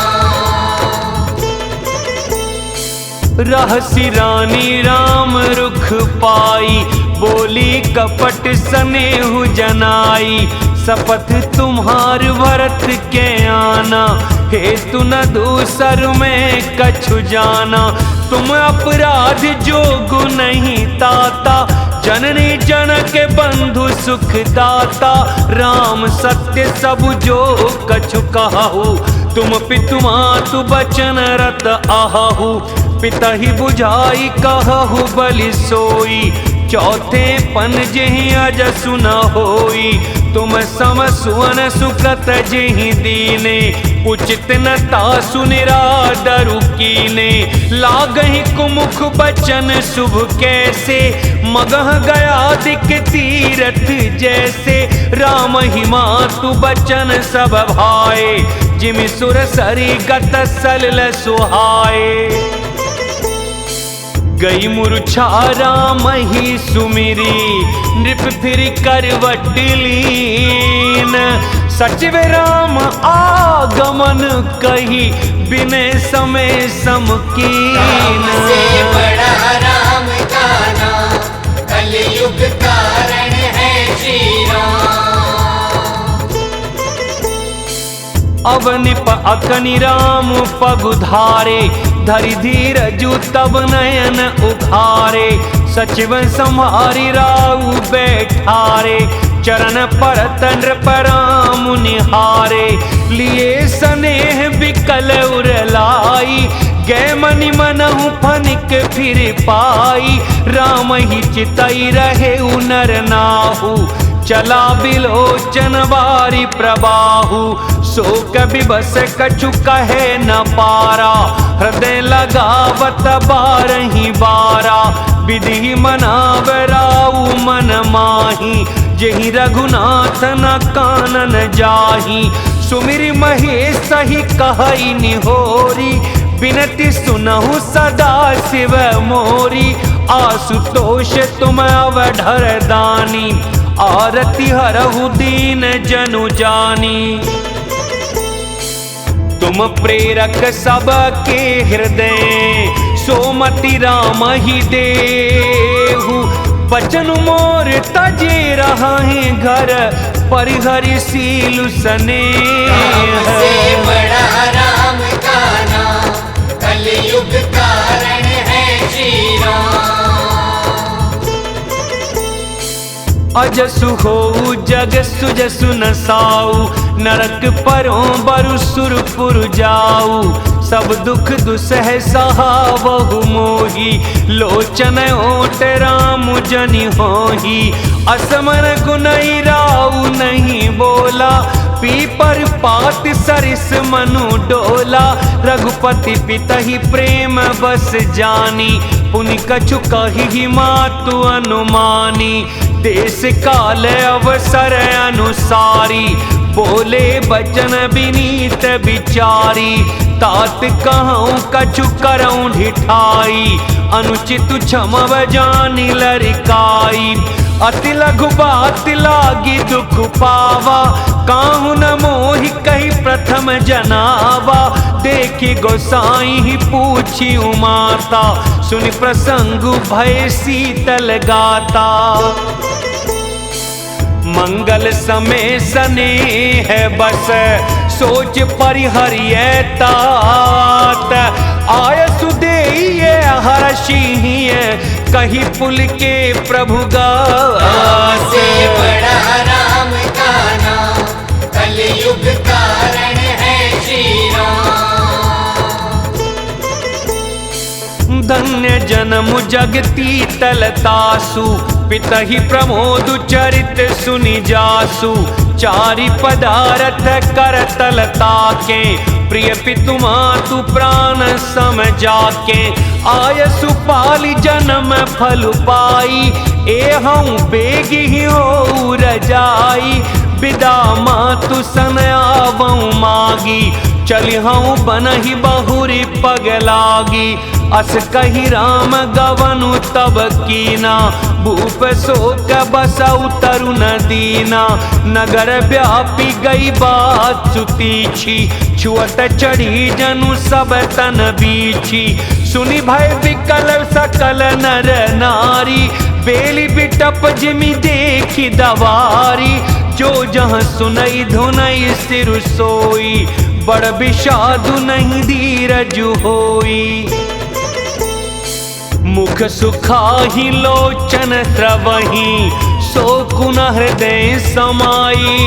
रहसि रानी राम रुख पाई, बोली कपट सनेहु जनाई। शपथ तुम्हार भरत के आना, हेतु न दूसर में कछु जाना। तुम अपराध जोगु नहीं ताता, जननी जनक बंधु सुख दाता। राम सत्य सब जो कछु कहु, तुम पितु मातु बचन रत आहु। पिता ही बुझाई कहु बलि सोई, चौथे पन जेहि अजसु न होई। तुम सम सुवन सुकृत जेहि दीने, उचित न तासु निरादरु कीने। लागहि कुमुख बचन शुभ कैसे, मगह गया दिक तीरथ जैसे। राम ही मातु बचन सब भाए, जिमि सुर सरी गत सलिल सुहाए। गई मूर्छा राम ही सुमिरी, नृप फिर करवट लीन। सचिव राम आगमन कही, बिने समय समकीन। राम से बड़ा राम का नाम, कलयुग कारण है श्री राम। अवनिप अकनि राम पगुधारे, धरि धीरजु तब नयन उखारे। सचिव संहारि राउ बैठारे, चरण परत नृप राम निहारे। लिए स्नेह बिकल उरलाई, गै मनि मनहु फनिक फिर पाई। राम ही चितई रहे नर नाहु, चला बिलोचन बारी प्रबाहु। सो कभी बस कछु कहे न पारा, हृदय लगावत बारही बारा। विधि मनावराऊ मन माही, जेहि रघुनाथ न कानन जाही। सुमिर महेश ही कहई निहोरी, बिनती सुनहु सदा शिव मोरी। आशुतोष तुम अवधर दानी, आरती हरहु दीन जनु जानी। तुम प्रेरक सबके हृदय, सोमति राम ही देहु। बचन मोर तजे रहे घर, परिहरि सीलु स्नेह। राम से बड़ा राम का नाम, कलयुग कारण है श्री राम। अजसु हो जग सुजसु न साऊ, नरक परों बरु सुरपुर जाऊ। सब दुख दुसह सहावहु मोही, लोचन ओट राम जनि होही। असमन गुनई राऊ नहीं बोला, पीपर पात सरिस मनु डोला। रघुपति पितहि प्रेम बस जानी, पुनि कछु कहि मातु अनुमानी। देश काल अवसर अनुसारी, बोले बचन विनीत विचारी। तात कहूँ कछु करऊँ ढिठाई, अनुचित क्षमव जानि लरिकाई। अति लघु बात लागी दुख पावा, काहू न मोहि कही प्रथम जनावा। देखी गोसाई ही पूछी उमाता, सुनि प्रसंग भय शीतल गाता। मंगल समय स्नेह बस, सोच परिहरिय तात। आय सुदेय हर्षिय, कही पुल के प्रभु गात। से बड़ा राम का नाम, कलयुग कारण है श्री राम। धन्य जन्म जगती तलतासु, पितहि प्रमोद चरित सुनि जासु। चारि पदारथ कर तलताके, प्रिय पितु मातु प्राण सम जाके। आयसु पालि जन्म फल पाई, एहूँ बेग ही हो रजाई। विदा मातु सन आवऊँ मागी, चलिहूँ बनहि बहुरी पग लागी। अस कही राम गवनु तब कीना, भूप शोक बसउ तरुण दीना। नगर व्यापी गई बात सुतीछी, छुअत चढ़ी जनु सब तन बीछी। सुनि भय विकल सकल नर नारी, बेली बिटप जिमि देखी दवारी। जो जहाँ सुनई धुनई सिर सोई, बड़ विषादु नहीं धीरजु होई। मुख सुखाहि लोचन स्रवहि, शोकुन हृदय समाई।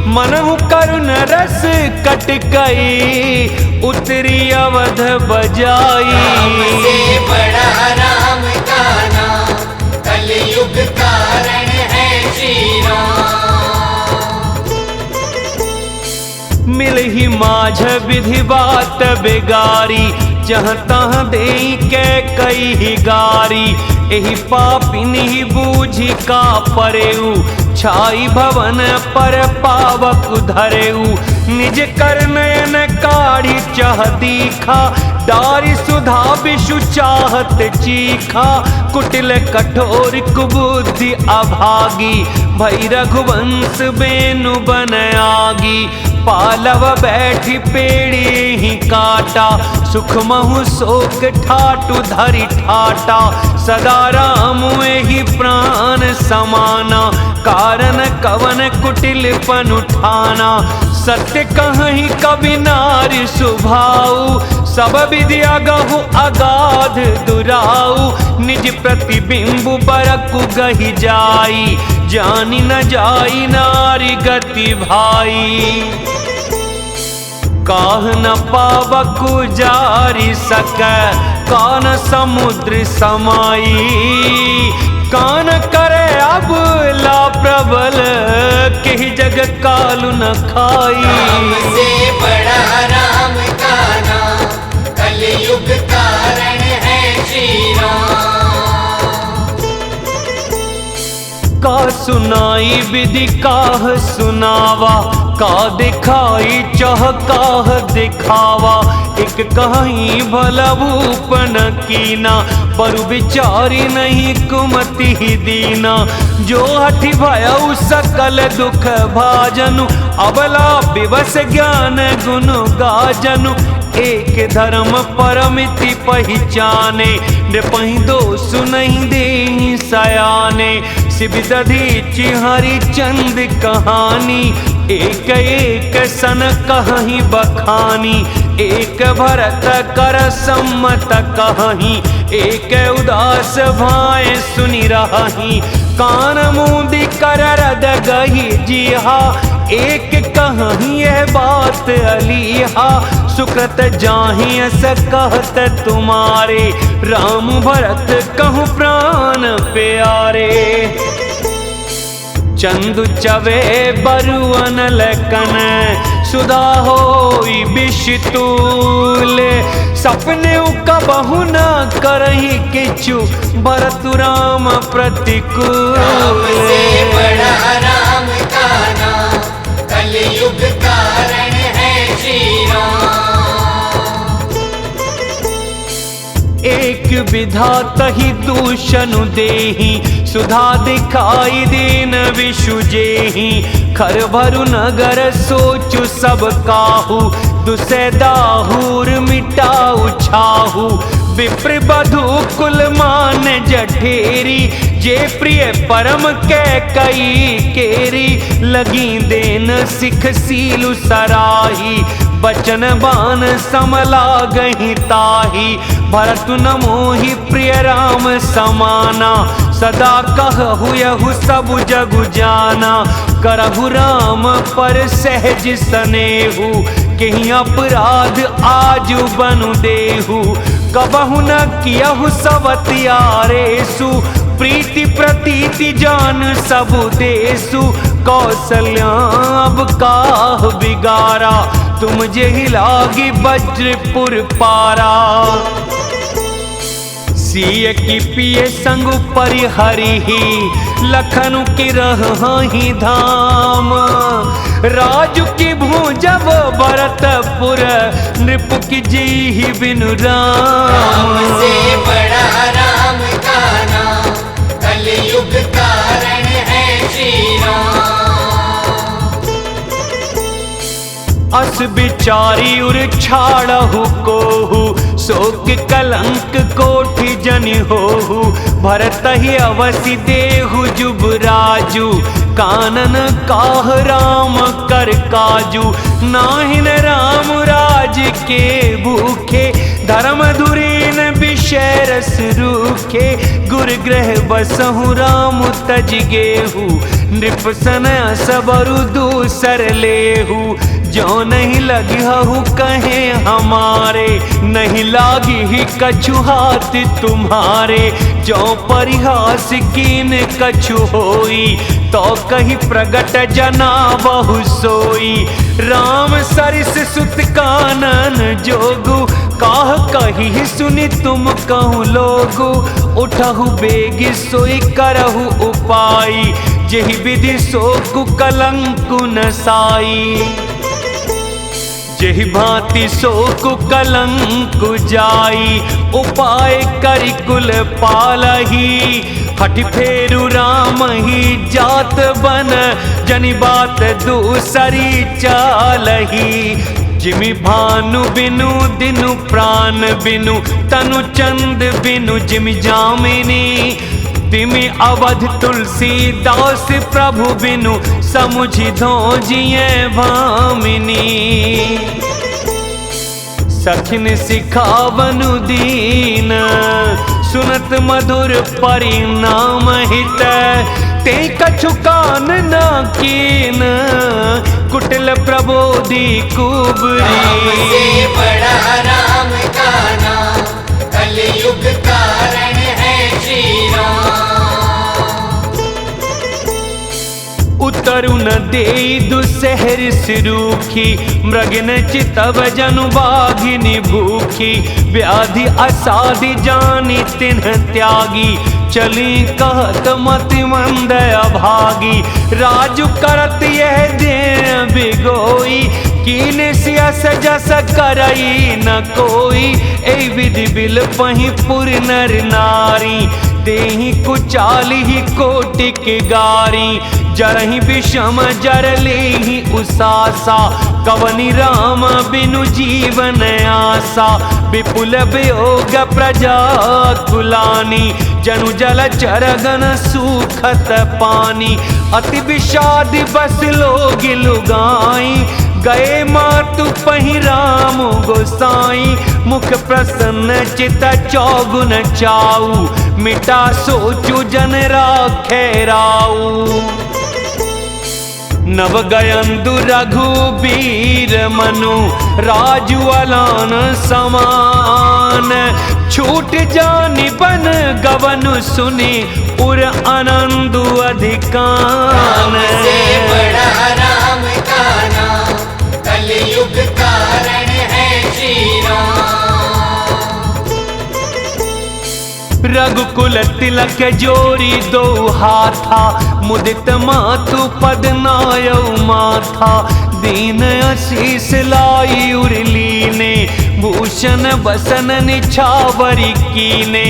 मनहु करुण रस कटकई, उतरी अवध बजाई। राम से बड़ा राम का नाम, कलयुग कारण है श्री राम। मिलही माझ विधि बात बेगारी, जहाँ तहाँ दे के कई ही गारी। एही पापिनी ही बूझी का परेऊ, छाई भवन पर पावक धरेऊ। निज कर नयन काढ़ी चाह दीखा, डारी सुधा विषु चाहत चीखा। कुटिल कठोर कुबुद्धि अभागी, भई रघुवंश बेनु बन आगी। पालव बैठी पेड़ी ही काटा, सुख महु शोक ठाटु धरि ठाटा। सदा राम ही प्राण समाना, कारण कवन कुटिलपन उठाना। सत्य कहीं कवि नारी सुभाऊ, सब विधि अगहु अगाध दुराऊ। निज प्रतिबिंबु बरकु गहि जाई, जानी न जाई नारी गति भाई। काह न पावकु जारी सक, कान समुद्र समाई। कान करे अब ला प्रबल, केहि जग कालु न खाई। राम से बड़ा राम का नाम, कलयुग कारण है श्री राम। का सुनाई विधि काह सुनावा, का दिखाई चाह काह दिखावा। एक कहीं भला भूप न कीना, परु विचारी नहीं कुमति ही दीना। जो हठि भयउ सकल दुख भाजनु, अबला विवश ज्ञान गुण गाजनु। एक धर्म परमिति पहचाने, नृपहि दोष नहीं देहि सयाने। शिव दधीचि हरिचंद कहानी, एक एक सन कहीं बखानी। एक भरत कर सम्मत कहीं, एक उदास भाए सुनि रही। कान मूंदी कर रद गही जिहा, एक कहीं यह बात अलीहा। सुकृत जाहि अस कहत तुम्हारे, राम भरत कहूँ प्राण प्यारे। चंदु चवे बरुअन लकन, सुधा होई बिषतूल। सपने कबहु न करही किछु, भरत राम प्रतिकूल। राम से बड़ा राम का नाम, कलयुग कारण है श्री राम। एक विधाता ही दूषनु देही, सुधा दिखाई दीन विषु जेही। खर भरु नगर सोचु सब काहू, दुसै दाहूर मिटाऊ छाहू। विप्र बधु कुल मान जठेरी, जे प्रिय परम कै कई केरी। लगी देन सिख सीलु सराही, बचन बान समला गही ताही। भरत न मोहि प्रिय राम समाना, सदा कहु यहु सब जगु जाना। करहु राम पर सहज सनेहु, कहीं अपराध आजु बनु देहु। कबहु न कियहु सवतियारेसु, प्रीति प्रतीति जान सब देसु। कौशल्या अब काह बिगारा, तुम जेहि लागी वज्रपुर पारा। सिय की पिय संग परिहरि ही, लखनु की रही धाम। राजु की भूजब भरतपुर, नृप की जी बिनु राम। राम से बड़ा राम का नाम, कलयुग कारण है श्री राम। अस बिचारी उर छाड़हु कोहु, शोक कलंक कोठि जनि होहु। भरत ही अवसि देहु जुबराजु, कानन काह राम कर काजू। नाहिन राम राज के भूखे, धर्म धुरीन विषय रस रूखे। गुर ग्रह बसहु राम तज गेहु, नृप सन सबरु दूसर लेहु। जो नहीं लगी हूँ कहे हमारे, नहीं लागी ही कछु हाथ तुम्हारे। जो परिहास कीन कछु होई, तो कही प्रगट जना बहु सोई। राम सरिस सुत कानन जोगु, काह कही सुनी तुम कहूँ लोगु। उठहु बेग सोई करहु उपाय, जेहि विधि सोकु कलंकु न साई। जेहि भांति सोकु कलंकु जाई, उपाय करि कुल पालही। हठि फेरु राम ही जात बन, जनि बात दूसरी चालही। जिमि भानु बिनु दिनु प्राण बिनु, तनु चंद बिनु जिमि जामिनी। तिमि अवध तुलसीदास प्रभु बिनु, समुझि धोजिए भामिनी। सखिन सिखावनु दीन, सुनत मधुर परिणाम हित। ते कछु कान न कीन, कुटिल प्रबोधि कुबरी। राम से बड़ा राम का नाम, कलयुग कारण है श्री राम। उतरु न देई दुसहर सिरूखी, मृगिन चितव जनु बाघिनी भूखी। व्याधि असाधि जानी तिन्ह त्यागी, चली कहत मति मंद अभागी। राजु करत यह दे बिगोई, कीने सियस जस करई न कोई। ए विधि बिल पही पुर नर नारी, देहि कुचाली ही कोटि के गारी। जरहि विषम जर लेहि उसासा, कवनि राम बिनु जीवन आसा। विपुल वियोग प्रजा कुलानी, जनु जल चरगन सूखत पानी। अति विषाद बस लोग लुगाई, गए मातु पहि राम गोसाई। मुख प्रसन्न चित चौगुन चाऊ, मिटा सोचु जन राखे राऊ। नव गयंदु रघुबीर मनु, राजु अलान समान। छूट जानि बन गवनु सुनी, उर आनंदु अधिकान। राम से बड़ा राम का नाम, कलयुग कारण है श्री राम। रघुकुल तिलक जोरी दो हाथा, मुदित मातु पद नायौ माथा। दीन आशीष लाई उर्लीने, भूषण बसन निछावरी कीने।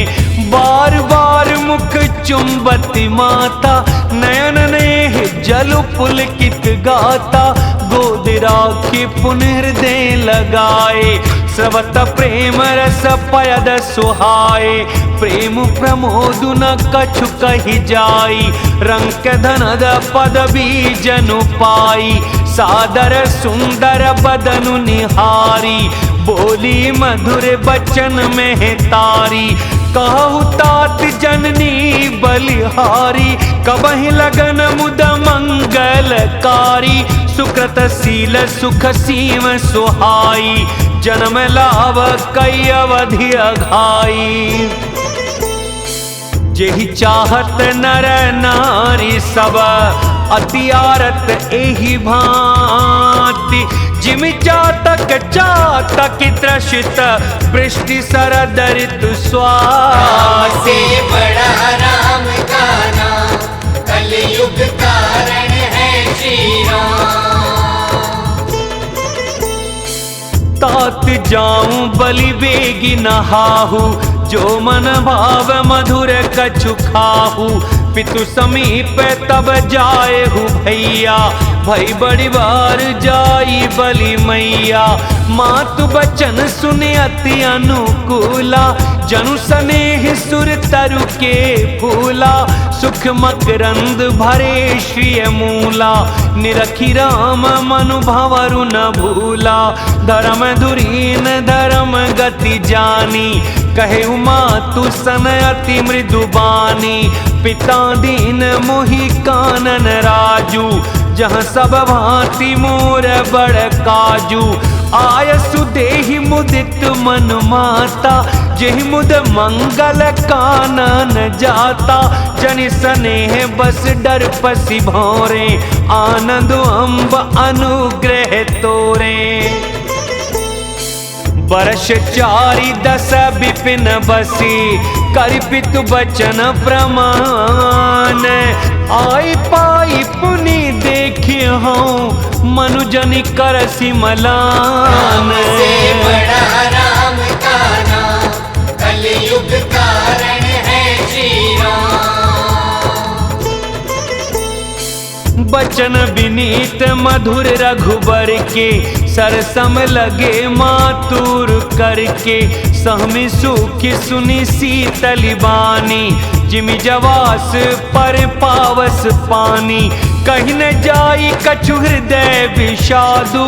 बार बार मुख चुंबती माता, नयन नेह जल पुलकित गाता। गोद राखी पुनर्दय लगाए, स्रवत प्रेम रस पयद सुहाए। प्रेम प्रमोद न कछु कहि जाई, रंक धनद पद बीजनु पाई। सादर सुंदर बदनु निहारी, बोली मधुर बचन में तारी। कहु तात जननी बलिहारी, कबहि लगन मुद मंगलकारी। सुकृत शील सुख सीम सुहाई, जन्म लाभ कई अवधि अघाई। जेहि चाहत नर नारी सब, अति आरत एहि भांति। जिमि चातक चातक त्रसित, वृष्टि सरदरित स्वाति। राम से बड़ा राम का नाम, कलयुग कारण है श्री राम। तात जाऊं बलि बेगी नहाहू, जो मन भाव मधुर कछु खाहू। पितु समीप तब जाए हूँ भैया, भई बड़ी बार जाई बलि मैया। मातु बचन सुने अति अनुकूला, जनु स्नेह सुर तरु के फूला। सुख मकरंद भरे श्रिय मूला, निरखी राम मनु भंवरु न भूला। धर्म धुरीन धर्म गति जानी, कहे मातु सन अति मृदुबानी। पिता दीन मोहि कानन राजू, जहाँ सब भांति मोर बड़ काजू आयसु देहि मुदित मन माता जेहि मुद मंगल कानन जाता जनि स्नेह बस डर पसी भौरे आनंद अम्ब अनुग्रह तोरे वर्ष 4 विपिन बसी करिपितु बचन प्रमाण आई पाई पुनि देखी हूँ मनुजनि कर सिमलान से बड़ा राम का नाम कलयुग कारण है श्री राम। बचन विनीत मधुर रघुबर के सरसम लगे मातुर करके सहमी सुखी सुनी शीतल बानी जिमि जवास पर पावस पानी कहीं न जाई कछु हृदय विषादु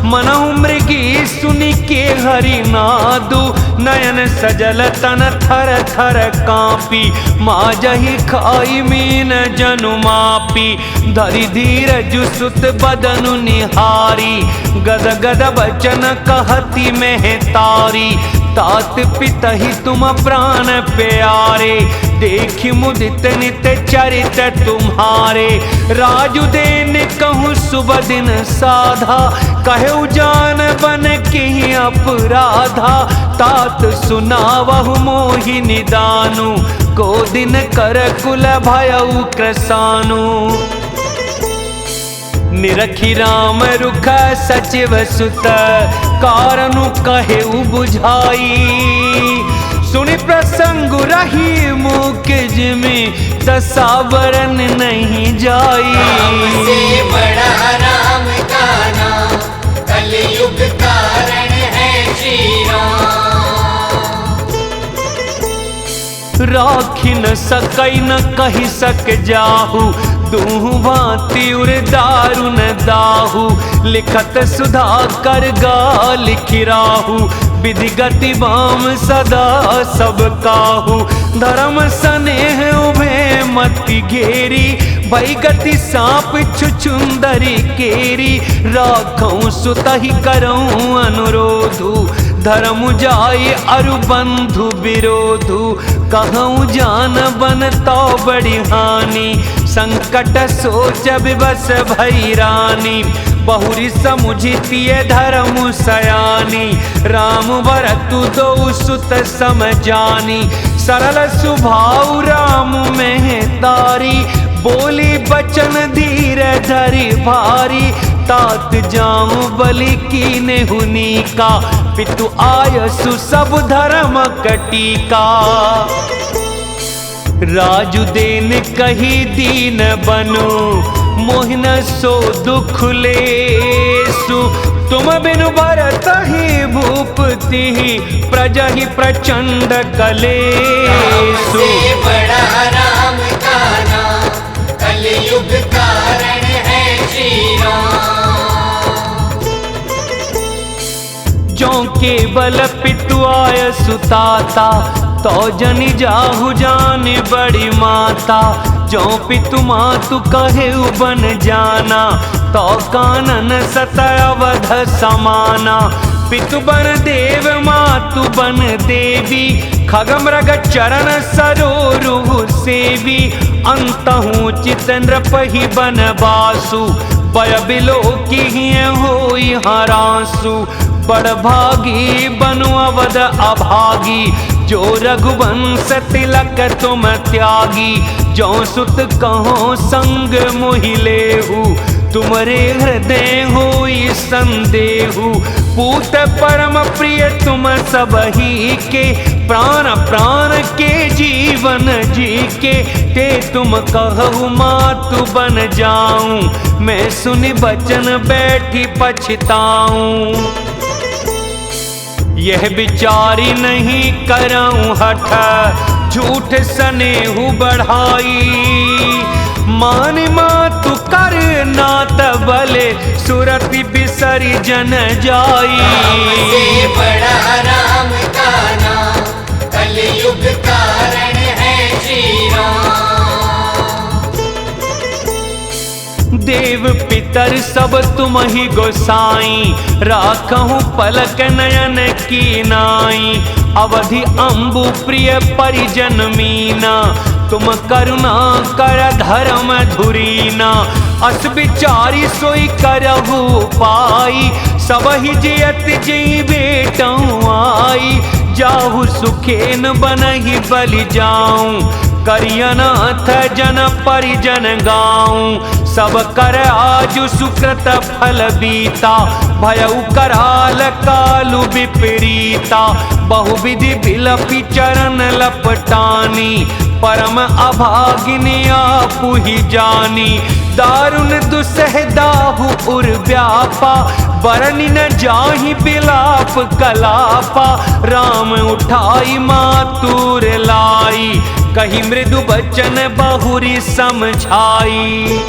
मनहु मृगी सुनि के हरि नादु नयन सजल तन थर थर कांपी माजहि खाई मीन जनु मापी धरि धीरज सुत बदनु निहारी गद गद बचन कहती में तारी तात पितहि तुम प्राण प्यारे देखि मुदित नित चरित तुम्हारे राजु देन कहूँ शुभ दिन साधा कहु जान बन के अपराधा तात सुनावहु मोहि निदानु को दिन कर कुल भयउ कृसानु निरखी राम रुख सचिव सुत कारनु कहे बुझाई सुनि प्रसंग रही मुख जिमि दसावरन नहीं जाई। से बड़ा राम का नाम कलयुग कारण है श्री राम। राखी न सकई न कही सक जाहू दूह भांति उर दारुन दाहू लिखत सुधा कर गा लिखि राहू विधि गति वाम सदा सब काहू धर्म स्नेह उभे मति घेरी भई गति सांप छुचुंदरी केरी राखऊं सुतहि करऊं अनुरोधु धर्म जाय अरु बंधु विरोधु कहूँ जान बन तो बड़ी हानि संकट सोच विवश भई रानी बहुरी समुझितिये धर्म सयानी राम भरतु दो सुत समझानी सरल सुभाव राम में तारी बोली बचन धीर धरि भारी तात जाऊं बलि कीने हुनी का पितु आयसु सब धर्म कटीका राजु देन कही दीन बनो मोहिन सो दुख लेसु तुम बिनु भरत ही भूपति प्रजहि प्रचंड कलेसु। से बड़ा राम का नाम कलयुग कारण है श्री राम। जो केवल पितु आय सुताता तो जनि जाहु जानि बड़ी माता जो पितु मातु कहे बन जाना तो कानन सत अवध समाना पितु बन देव मातु बन देवी खगमृग चरण सरोरु सेवी अंतहु चित नृपहि बन बासु पय बिलो की होई हरासु बड़ भागी बनु अवध अभागी जो रघुवंश तिलक तुम त्यागी जो सुत कहो संग मोहिलेहु तुमरे हृदय होई संदेहु पूत परम प्रिय तुम सबही के प्राण प्राण के जीवन जी के ते तुम कहु मातु बन जाऊं मैं सुनि बचन बैठी पछताऊं यह विचारी नहीं कराऊं हठ झूठ सनेहु बढ़ाई मान मातु कर नात बले सुरति बिसरी जन जाई। से बड़ा राम का नाम कलयुग कारण है श्री राम। देव पितर सब तुम ही गोसाई, राखहूं पलक नयन की नाई। अवधि अम्बु प्रिय परिजन मीना, तुम करुणा कर धर्म धुरीना। अस विचारी सोई करहु पाई, सब ही जियत जी बेटऊ आई। जाहु सुखेन बनहि बलि जाऊं, करियनाथ जन परिजन गाऊं। सब कर आजु सुकृत फल बीता, भयउ कराल कालु विपरीता। बहुविधि बिलपि चरण लपटानी, परम अभागिनी आपु ही जानी। दारुण दुसह दाहु उर व्यापा, बरनि न जाहि बिलाप कलापा। राम उठाई मातुर लाई, कही मृदु बचन बहुरी समझाई।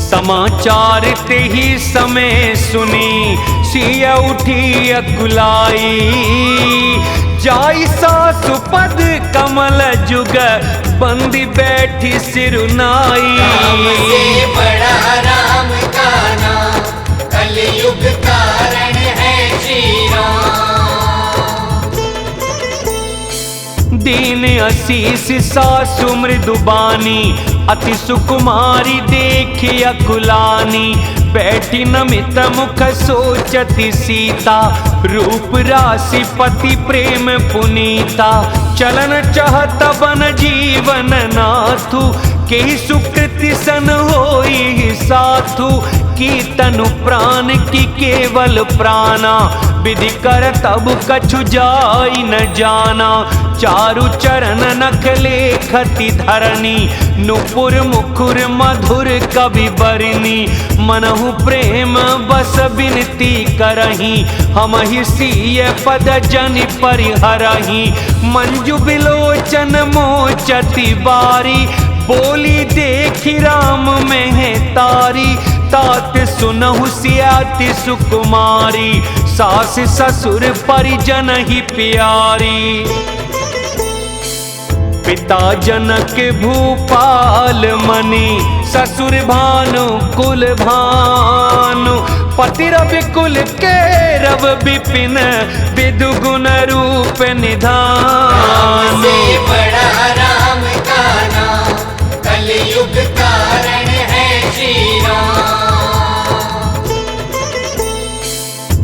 समाचार ते ही समय सुनी, सिय उठी अकुलाई। जाई सासु पद कमल जुग, बंदी बैठी सिरुनाई। राम से बड़ा राम का नाम, कलयुग कारण है श्री राम। दीन आशीष सासु मृदुबानी, अति सुकुमारी देखी अकुलानी। बैठी नमित मुख सोचती सीता, रूप राशि पति प्रेम पुनीता। चलन चाहत बन जीवन नाथु, के सुकृति सन होई साथु। की तनु प्राण की केवल प्राणा, विधि कर तब कछु जाई न जाना। चारु चरण नख लेखति धरनी, नुपुर मुखुर मधुर कवि बरनी। मनहु प्रेम बस बिनती करही, हम ही सीय पद जन परिहरही। मंजु बिलोचन मोचति बारी, बोली देखी राम में है तारी। तात सुनहु सियाति सुकुमारी, सास ससुर परिजन ही प्यारी। पिता जनक भूपाल मणि, ससुर भानु कुल भानु। पति रवि कुल के रव विपिन, विदु गुण रूप निधान। राम से बड़ा राम का नाम, कलयुग कारण है श्री राम।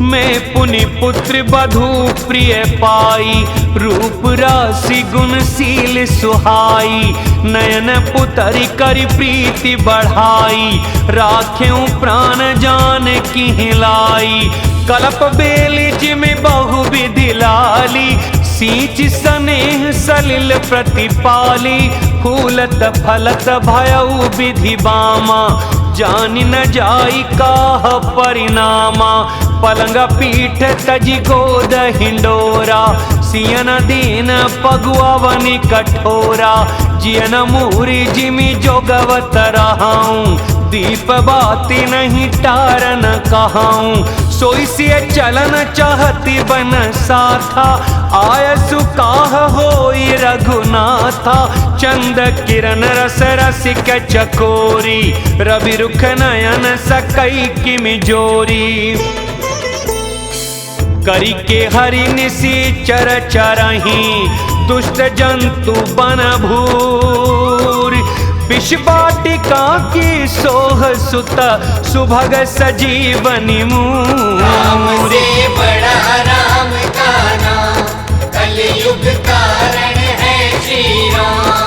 मैं पुनि पुत्र बधू प्रिय पाई, रूप राशि गुणशील सुहाई। नयन पुतरि करि प्रीति बढ़ाई, राख्यूं प्राण जान की हिलाई। कलप बेली जिमि बहु विधि लाली, सींच स्नेह सलिल प्रतिपाली। फूलत फलत भयउ विधि बामा, जानि न जाई काह परिणामा। पलंग पीठ तजि गोद हिंडोरा, सियन दीन पगुअवनि कठोरा। जियन मूरी जिमि जोगवत रहाऊं, दीप बाती नहीं टारन कहाऊं। सोई सिय चलन चाहती बन साथा, आयसु काह होई रघुनाथा। चंद किरण रस रसिक चकोरी, रवि रुख नयन सकई किमि जोरी। करी के हरि निशिचर चरही, दुष्ट जंतु बन भूर। विष वाटिका की सोह सुत, सुभग सजीवनि मूर। राम से बड़ा राम का नाम, कलयुग कारण है श्री राम।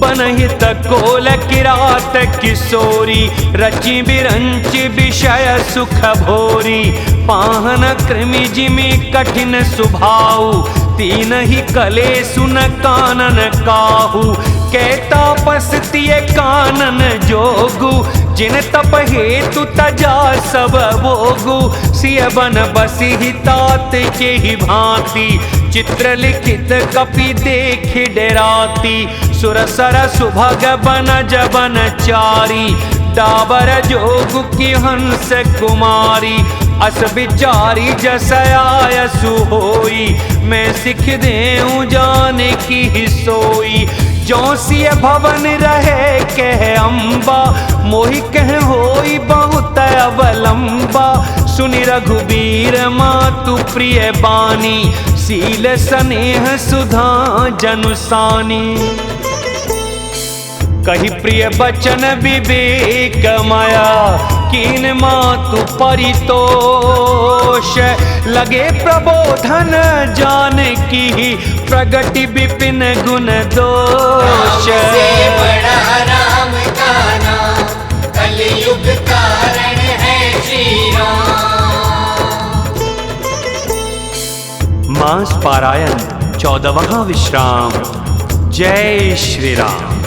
बनहित कोल किरात किशोरी, रचि बिरंचि विषय सुख भोरी। पाहन कृमि जिमि कठिन सुभाऊ, तीन ही कले सुन कानन काहू। कहता पसतिय कानन जोगु, जिन तप हेतु तजा सब भोगु। सिय बन बसी ही तात के ही भांति, चित्र लिखित कपि देख डराती। सुरसर सुभग बन जबन चारी, डाबर जोग की हंस कुमारी। अस विचारी जस आयसु होई, मैं सिख देऊं जाने की सोई। जोसिय भवन रहे कह अम्बा, मोहि कह होई बहुत अवलंबा। सुनि रघुबीर मातु प्रिय बानी, सील स्नेह सुधा जनुसानी। कही प्रिय बचन विवेक माया, कीन मातु परितोष। लगे प्रबोधन जानकी, प्रगति विपिन गुण दोष। राम से बड़ा राम का नाम, कलयुग कारण है श्री राम। मास पारायण 14वां विश्राम। जय श्री राम।